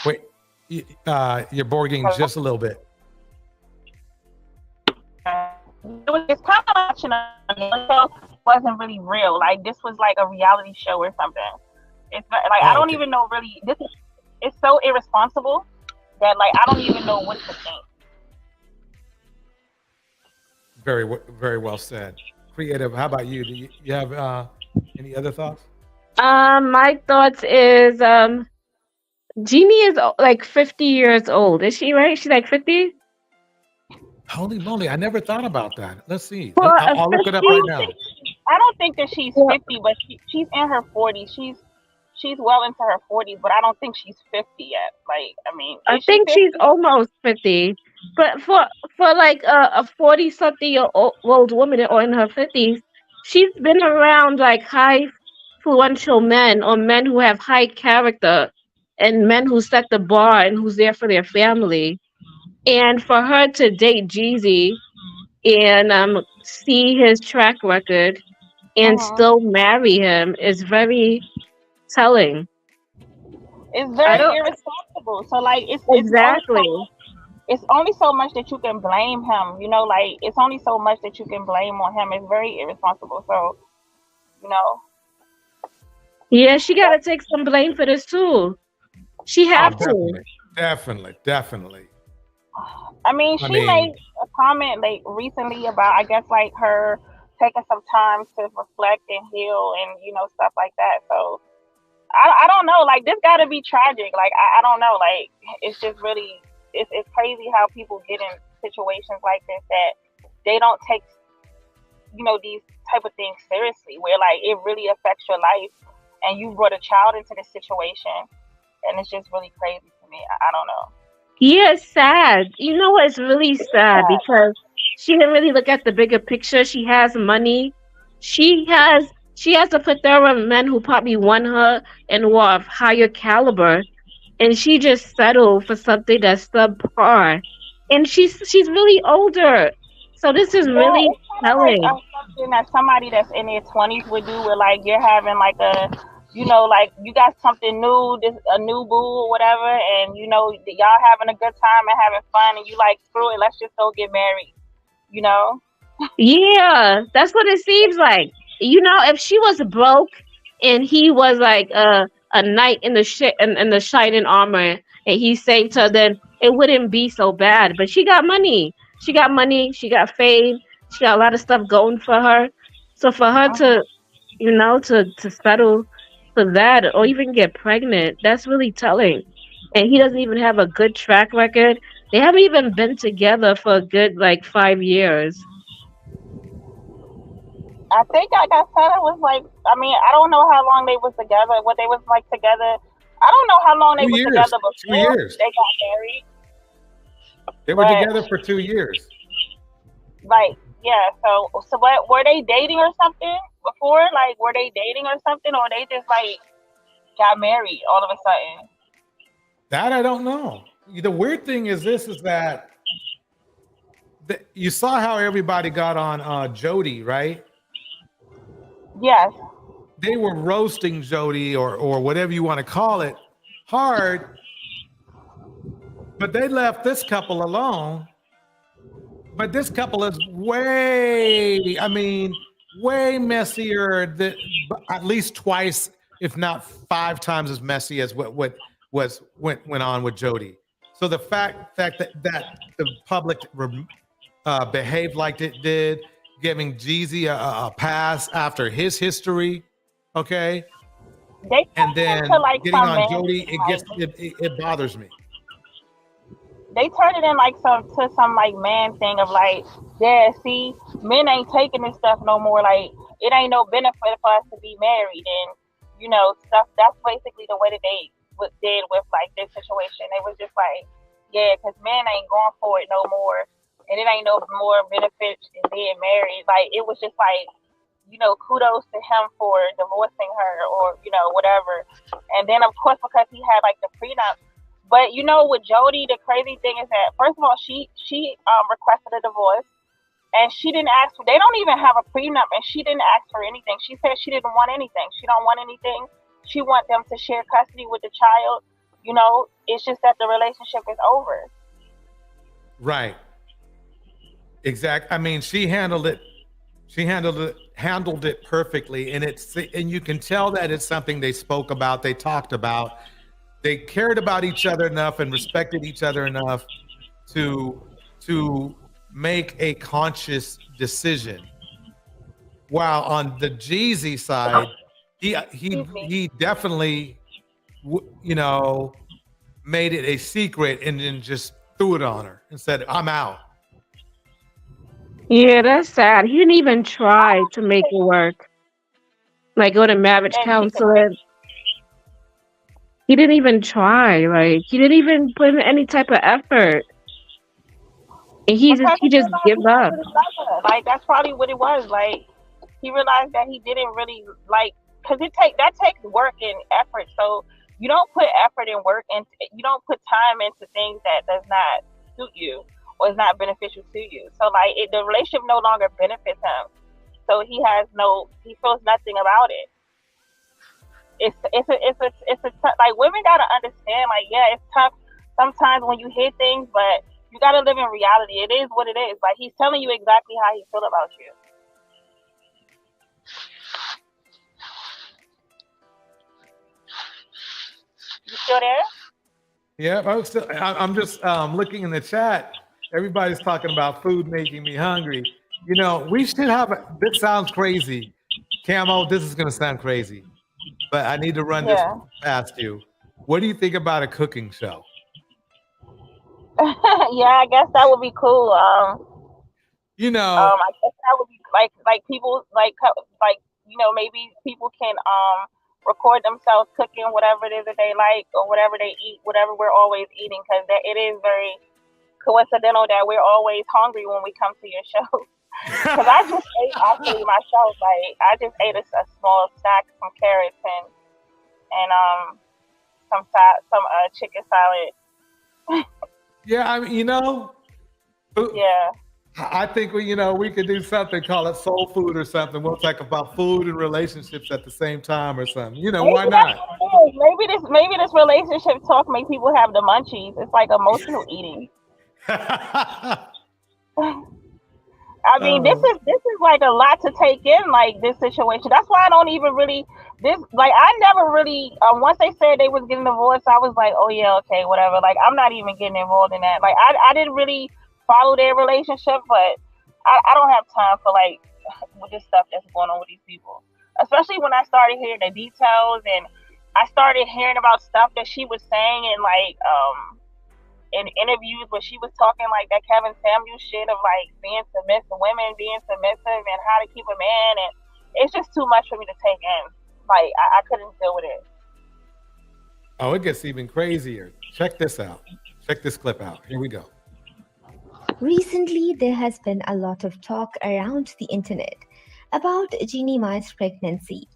Wait, you're boarding just a little bit. It's kind of watching a show. Wasn't really real. Like, this was like a reality show or something. It's like, I don't even know really. It's so irresponsible that, like, I don't even know what to think. Very, very well said. Creative. How about you? Do you have any other thoughts? My thoughts is Jeannie is like 50 years old. Is she right? She's like 50? Holy moly, I never thought about that. Let's see. Well, I'll look it up right now. I don't think that she's 50, but she's in her 40s. She's well into her 40s, but I don't think she's 50 yet. Like, I mean, I think she's almost 50. But for like a 40-something-year-old woman or in her 50s, she's been around like high influential men, or men who have high character, and men who set the bar and who's there for their family. And for her to date Jeezy and see his track record and still marry him is very telling. It's very irresponsible. irresponsible. So like Exactly. it's only so much that you can blame him. You know, like it's only so much that you can blame on him. It's very irresponsible. So, you know. Yeah, she got to take some blame for this too. She have to. Definitely. I mean, she made a comment like recently about, I guess, like her taking some time to reflect and heal and, you know, stuff like that. So I don't know, like this got to be tragic. Like, I don't know, like it's just really, it's crazy how people get in situations like this that they don't take, you know, these type of things seriously, where like it really affects your life and you brought a child into this situation, and it's just really crazy to me. I don't know. Yeah, it's sad. You know what? It's really sad because she didn't really look at the bigger picture. She has money. She has a plethora of men who probably won her and were of higher caliber, and she just settled for something that's subpar. And she's really older, so this is really it's kind of telling. like something that somebody that's in their 20s would do, where like you're having like a, you know, like you got something new, a new boo or whatever, and you know y'all having a good time and having fun, and you like, screw it, let's just go get married, you know? Yeah, that's what it seems like. You know, if she was broke and he was like a knight in the shining armor and he saved her, then it wouldn't be so bad. But she got money. She got money. She got fame. She got a lot of stuff going for her. So for her to, you know, to settle for that or even get pregnant, that's really telling. And he doesn't even have a good track record. They haven't even been together for a good like 5 years. I think, like I said, it was like, I mean, I don't know how long they was together, what they was like together. I don't know how long they was together before 2 years. they got married. They were together for 2 years. Like, yeah, so what, were they dating or something before? Like, were they dating or something, or they just like got married all of a sudden? That I don't know. The weird thing is that you saw how everybody got on D.O.D, right? Yes. They were roasting D.O.D or whatever you want to call it hard, but they left this couple alone. But this couple is way messier than at least twice, if not 5 times as messy as what went on with D.O.D. So the fact that the public behaved like it did, giving Jeezy a pass after his history, okay, and then getting on D.O.D, it bothers me. They turned it in like some like man thing of like, yeah, see, men ain't taking this stuff no more. Like, it ain't no benefit for us to be married, and you know, stuff. That's basically the way that they did with like this situation. They was just like, yeah, because men ain't going for it no more, and it ain't no more benefit in being married. Like, it was just like, you know, kudos to him for divorcing her or, you know, whatever. And then of course, because he had like the prenup. But you know, with D.O.D, the crazy thing is that first of all, she requested a divorce, and she didn't ask for. They don't even have a prenup, and she didn't ask for anything. She said she didn't want anything. She don't want anything. She want them to share custody with the child. You know, it's just that the relationship is over. Right. Exactly. I mean, she handled it perfectly, and you can tell that it's something they spoke about, they talked about. They cared about each other enough and respected each other enough to make a conscious decision. While on the Jeezy side, he definitely, you know, made it a secret and then just threw it on her and said, "I'm out." Yeah, that's sad. He didn't even try to make it work. Like, go to marriage counseling. He didn't even try. Like, he didn't even put in any type of effort. And he just gives up. Like, that's probably what it was. Like, he realized that he didn't really like, because that takes work and effort. So you don't put effort and work, and you don't put time into things that does not suit you or is not beneficial to you. So like, the relationship no longer benefits him. So he feels nothing about it. It's a like, women gotta understand, like, yeah, it's tough sometimes when you hear things, but you gotta live in reality. It is what it is. Like, he's telling you exactly how he feel about you. You still there? Yeah, I'm just looking in the chat. Everybody's talking about food making me hungry. You know, we should have this sounds crazy. Camo, this is gonna sound crazy, but I need to run this past you. What do you think about a cooking show? Yeah, I guess that would be cool. You know, I guess that would be like people like you know, maybe people can record themselves cooking whatever it is that they like or whatever they eat, whatever we're always eating, because it is very coincidental that we're always hungry when we come to your show. Because I just ate actually myself. Like, I just ate a small snack, some carrots and some chicken salad. Yeah, I mean, you know. Yeah. I think we could do something, call it soul food or something. We'll talk about food and relationships at the same time or something. You know, Maybe why not? Maybe this relationship talk make people have the munchies. It's like emotional eating. I mean, this is like a lot to take in, like this situation. That's why I don't even really I never really once they said they was getting divorced, I was like, oh yeah, okay, whatever. Like, I'm not even getting involved in that. Like, I didn't really follow their relationship, but I don't have time for like with this stuff that's going on with these people. Especially when I started hearing the details and I started hearing about stuff that she was saying in like in interviews where she was talking like that Kevin Samuels shit of like being submissive, women being submissive and how to keep a man, and it's just too much for me to take in. Like, I couldn't deal with it. Oh, it gets even crazier. Check this out. Check this clip out. Here we go. Recently, there has been a lot of talk around the internet about Jeannie Mai's pregnancy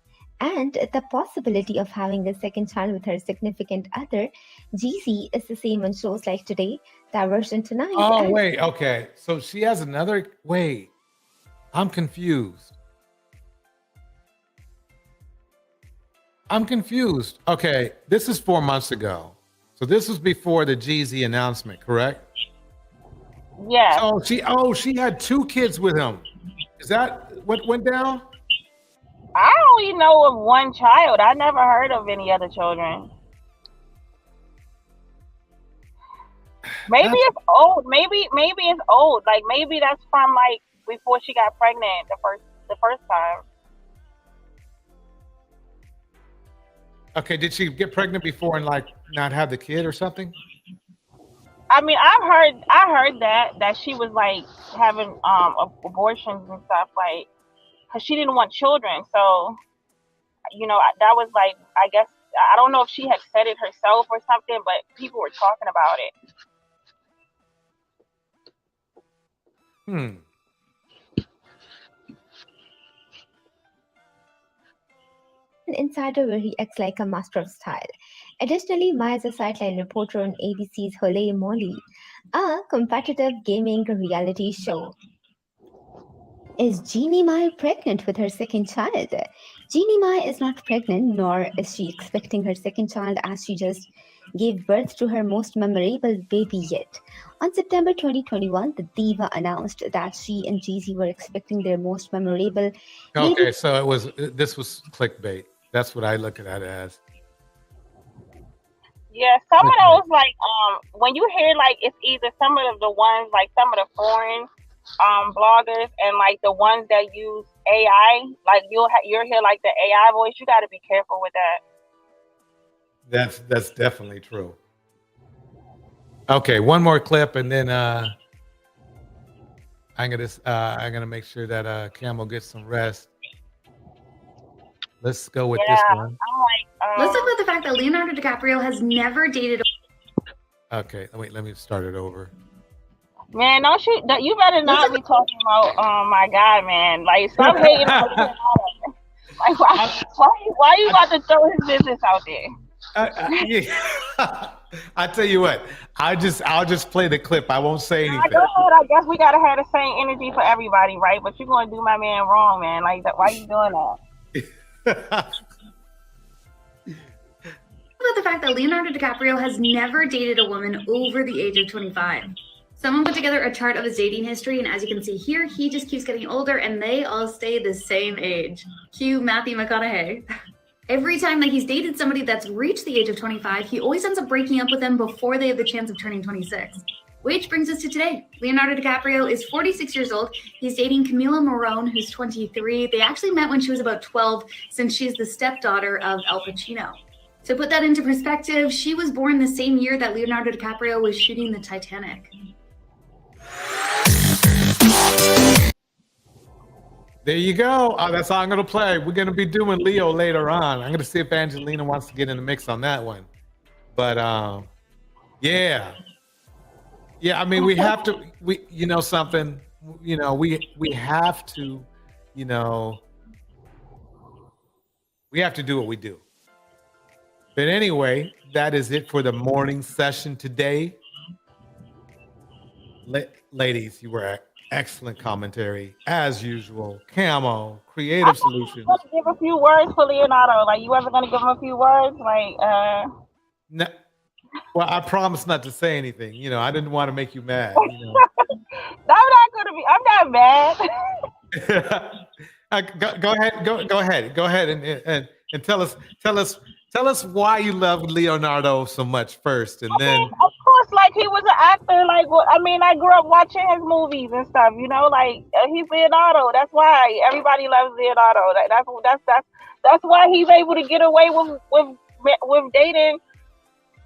and the possibility of having a second child with her significant other. Jeezy is the same on shows like Today, Diversion Tonight. Oh, wait. Okay. So she has another. Wait. I'm confused. Okay. This is 4 months ago. So this was before the Jeezy announcement, correct? Yeah. She had 2 kids with him. Is that what went down? I only know of one child. I never heard of any other children. Maybe it's old. Maybe it's old. Like, maybe that's from like before she got pregnant the first time. Okay, did she get pregnant before and like not have the kid or something? I mean, I heard that she was like having abortions and stuff, like, because she didn't want children. So, you know, that was like, I guess, I don't know if she had said it herself or something, but people were talking about it. An insider where he acts like a master of style. Additionally, Mai is a sideline reporter on ABC's Holy Moly, a competitive gaming reality show. Is Jeannie Mai pregnant with her second child? Jeannie Mai is not pregnant, nor is she expecting her second child, as she just gave birth to her most memorable baby yet. On September 2021, the diva announced that she and Jeezy were expecting their most memorable baby. Okay, so this was clickbait. That's what I look at it as. Yeah, some of those, like, when you hear, like, it's either some of the ones, like, some of the foreign bloggers and, like, the ones that use AI, like, you'll hear, like, the AI voice. You got to be careful with that. That's definitely true. Okay, one more clip, and then I'm gonna make sure that Camel gets some rest. Let's go with this one. I'm like, let's talk about the fact that Leonardo DiCaprio has never dated. Okay, wait, let me start it over. Man, you better not be talking about my guy, man. Like, stop hating on him. Like, why you about to throw his business out there? Yeah. I tell you what, I'll just play the clip. I won't say anything. Go ahead. I guess we gotta have the same energy for everybody, right? But you're gonna do my man wrong, man. Like, why you doing that? About about the fact that Leonardo DiCaprio has never dated a woman over the age of 25. Someone put together a chart of his dating history, and as you can see here, he just keeps getting older, and they all stay the same age. Cue Matthew McConaughey. Every time that he's dated somebody that's reached the age of 25, he always ends up breaking up with them before they have the chance of turning 26. Which brings us to today. Leonardo DiCaprio is 46 years old. He's dating Camila Morrone, who's 23. They actually met when she was about 12, since she's the stepdaughter of Al Pacino. To put that into perspective, she was born the same year that Leonardo DiCaprio was shooting the Titanic. There you go. That's all I'm going to play. We're going to be doing Leo later on. I'm going to see if Angelina wants to get in the mix on that one. But yeah. Yeah, I mean, we have to, you know something, you know, we have to, you know, we have to do what we do. But anyway, that is it for the morning session today. Ladies, you were excellent commentary as usual. Camo, creative solutions. Let's give a few words for Leonardo. Like, you ever gonna give him a few words? Like, No, well, I promised not to say anything. You know, I didn't want to make you mad. You know. I'm not mad. Go ahead and tell us why you love Leonardo so much first, and then. Of course, like, he was an actor. Like, I mean, I grew up watching his movies and stuff. You know, like, he's Leonardo. That's why everybody loves Leonardo. That's why he's able to get away with dating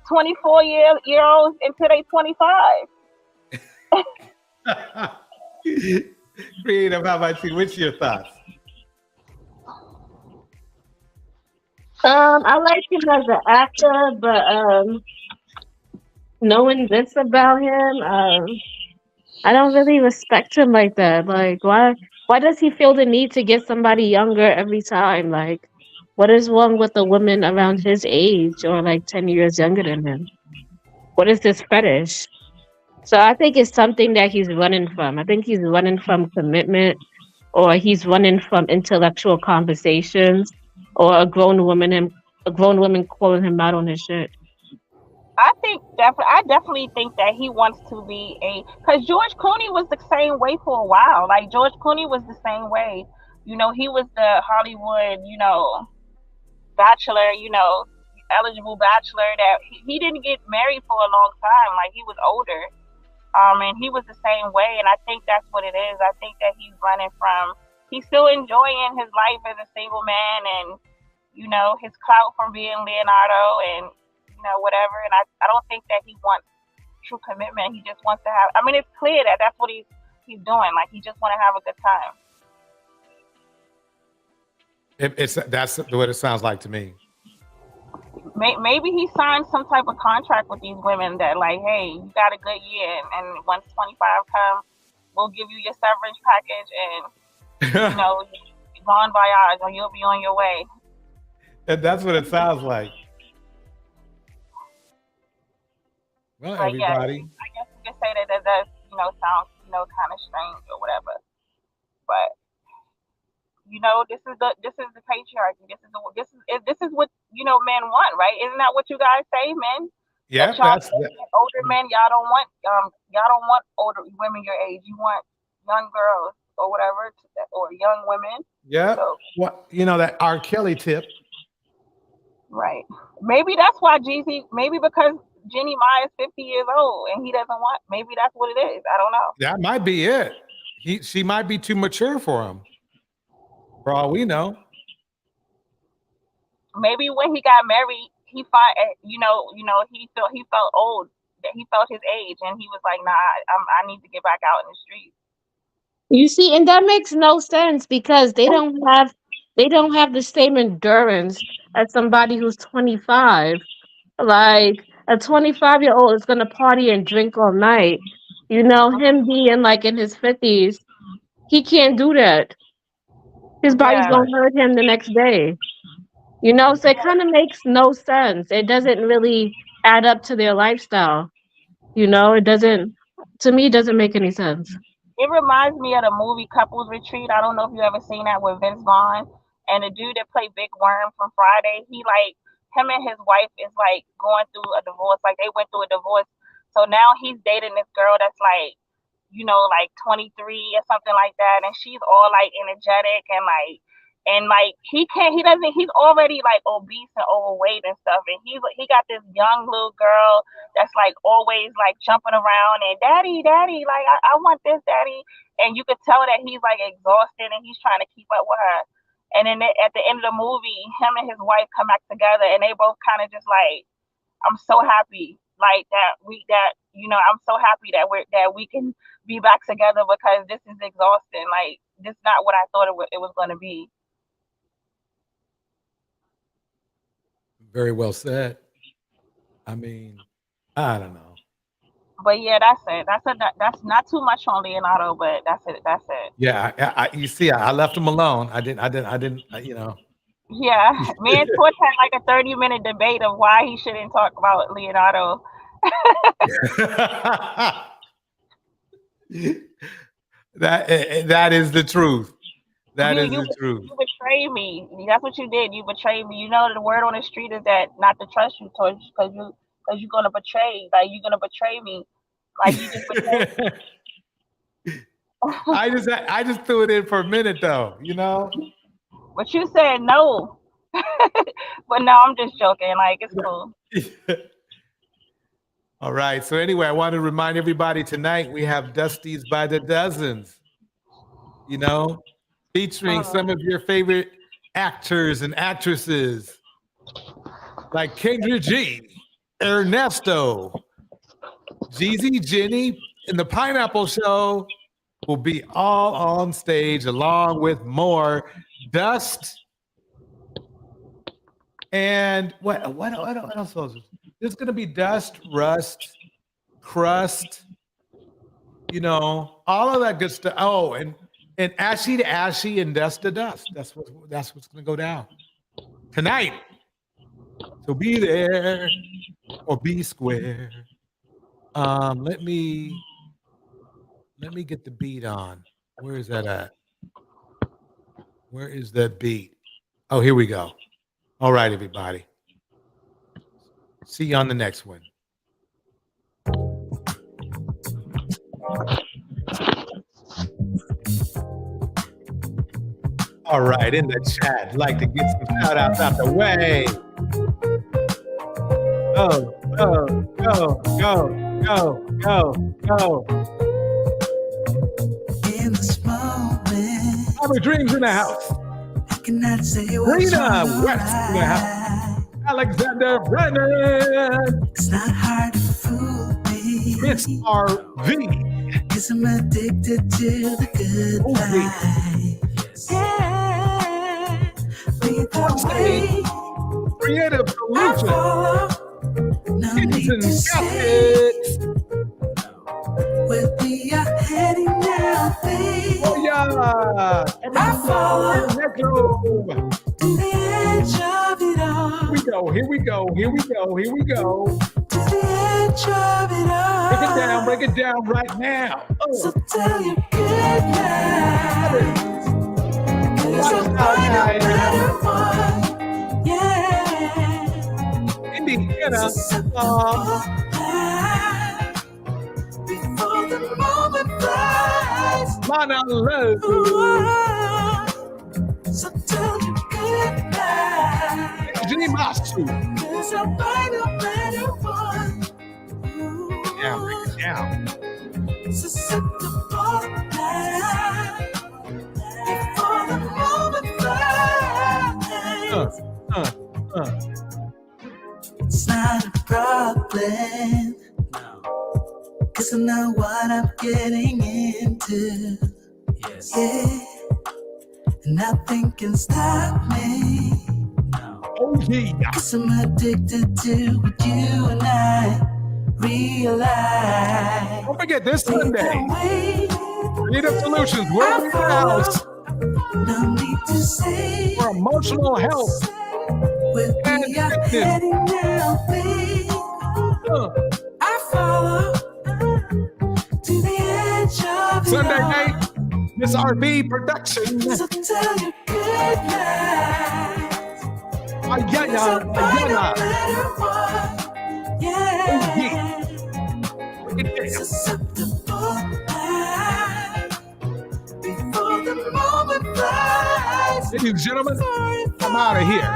24-year-olds until they 25. Creative, how about you? What's your thoughts? I like him as an actor, but knowing this about him, I don't really respect him like that. Like, why does he feel the need to get somebody younger every time? Like, what is wrong with a woman around his age or like 10 years younger than him? What is this fetish? So I think it's something that he's running from. I think he's running from commitment, or he's running from intellectual conversations, or a grown woman calling him out on his shit. I definitely think that he wants to be because George Clooney was the same way for a while. Like, George Clooney was the same way. You know, he was the Hollywood, you know, bachelor, you know, eligible bachelor that he didn't get married for a long time. Like, he was older. And he was the same way. And I think that's what it is. I think that he's still enjoying his life as a single man, and, you know, his clout from being Leonardo and, you know, whatever. And I don't think that he wants true commitment. He just wants to have, I mean, it's clear that that's what he's doing. Like, he just want to have a good time. That's what it sounds like to me. Maybe he signed some type of contract with these women that, like, hey, you got a good year, and once 25 comes, we'll give you your severance package, and, you know, bon voyage, or you'll be on your way. And that's what it sounds like. Well, but everybody. Yeah, I guess you could say that does, you know, sound, you know, kind of strange or whatever. But, you know, this is the patriarchy. This is what, you know, men want, right? Isn't that what you guys say, men? Yeah, that's older men. Y'all don't want older women your age. You want young girls or whatever, or young women. Yeah. So, You know, that R. Kelly tip. Right. Maybe that's why maybe because Jeannie Mai is 50 years old and he doesn't want. Maybe that's what it is. I don't know. That might be it. She might be too mature for him. For all we know. Maybe when he got married, he felt old. That he felt his age, and he was like, "Nah, I need to get back out in the street." You see, and that makes no sense because they don't have the same endurance as somebody who's 25. Like, a 25-year-old is gonna party and drink all night. You know, him being like in his 50s, he can't do that. His body's gonna hurt him the next day. You know, so it kind of makes no sense. It doesn't really add up to their lifestyle. You know, it doesn't make any sense. It reminds me of the movie Couples Retreat. I don't know if you ever seen that with Vince Vaughn and the dude that played Big Worm from Friday. He, like, him and his wife is like going through a divorce. Like they went through a divorce. So now he's dating this girl that's like, you know, like 23 or something like that. And she's all like energetic and he's already like obese and overweight and stuff. And he got this young little girl that's like always like jumping around and daddy, like I want this, daddy. And you could tell that he's like exhausted and he's trying to keep up with her. And then at the end of the movie, him and his wife come back together and they both kind of just like, I'm so happy like I'm so happy that we can be back together because this is exhausting. Like this is not what I thought it was going to be. Very well said. I mean, I don't know. But yeah, that's it. That's not too much on Leonardo, but that's it. Yeah, you see, I left him alone. I didn't. You know. Yeah, me and Torch had like a 30-minute debate of why he shouldn't talk about Leonardo. That is the truth. That is the truth. You betrayed me. That's what you did. You betrayed me. You know the word on the street is that not to trust you, Torch, because you're gonna betray. Like you're gonna betray me. Like you just betrayed me. I just threw it in for a minute though, you know. But you said no. But no, I'm just joking. Like it's cool. All right. So anyway, I want to remind everybody tonight we have Dusties by the Dozens. You know, featuring some of your favorite actors and actresses, like Kendra G, Ernesto, Jeezy, Jenny, and the Pineapple Show will be all on stage along with more Dust. And what else? There's going to be Dust, Rust, Crust, you know, all of that good stuff. Oh, and Ashy to Ashy and Dust to Dust. That's what's going to go down tonight. So be there or be square. Let me get the beat on. Where is that at? Where is that beat? Oh, here we go. All right, everybody. See you on the next one. All right, in the chat, I'd like to get some shout outs out the way. Go. In this moment, Our dreams in the house. I cannot say what's Rena on West in the house. Alexander Brennan. It's not hard to fool me. Miss RV. Cause I'm addicted to the good life. Yeah. Lead the way. Creative Solutions. No need to say where we are heading now, babe. Oh yeah. I follow to the edge of it all. Here we go. To the edge of it all. Break it down right now. So tell your good night. Cause I'll find a better one. Yeah. Indiana. Before the moment flies. Lana Love. So tell your good night. Jenny Masu. Cause I'll find a better one. Yeah, break it down. So set the bar light. Before the moment flies. It's not a problem. Cause I know what I'm getting into. Yes. Yeah. And nothing can stop me. Oh yeah. Cause I'm addicted to what you and I realize. Don't forget this Sunday. Creative Solutions, we're in the house. No need to say for emotional health and fitness. Now, babe. I follow to the edge of Sunday night, Miss RB Productions. So tell you good night. Ladies and gentlemen, I'm out of here.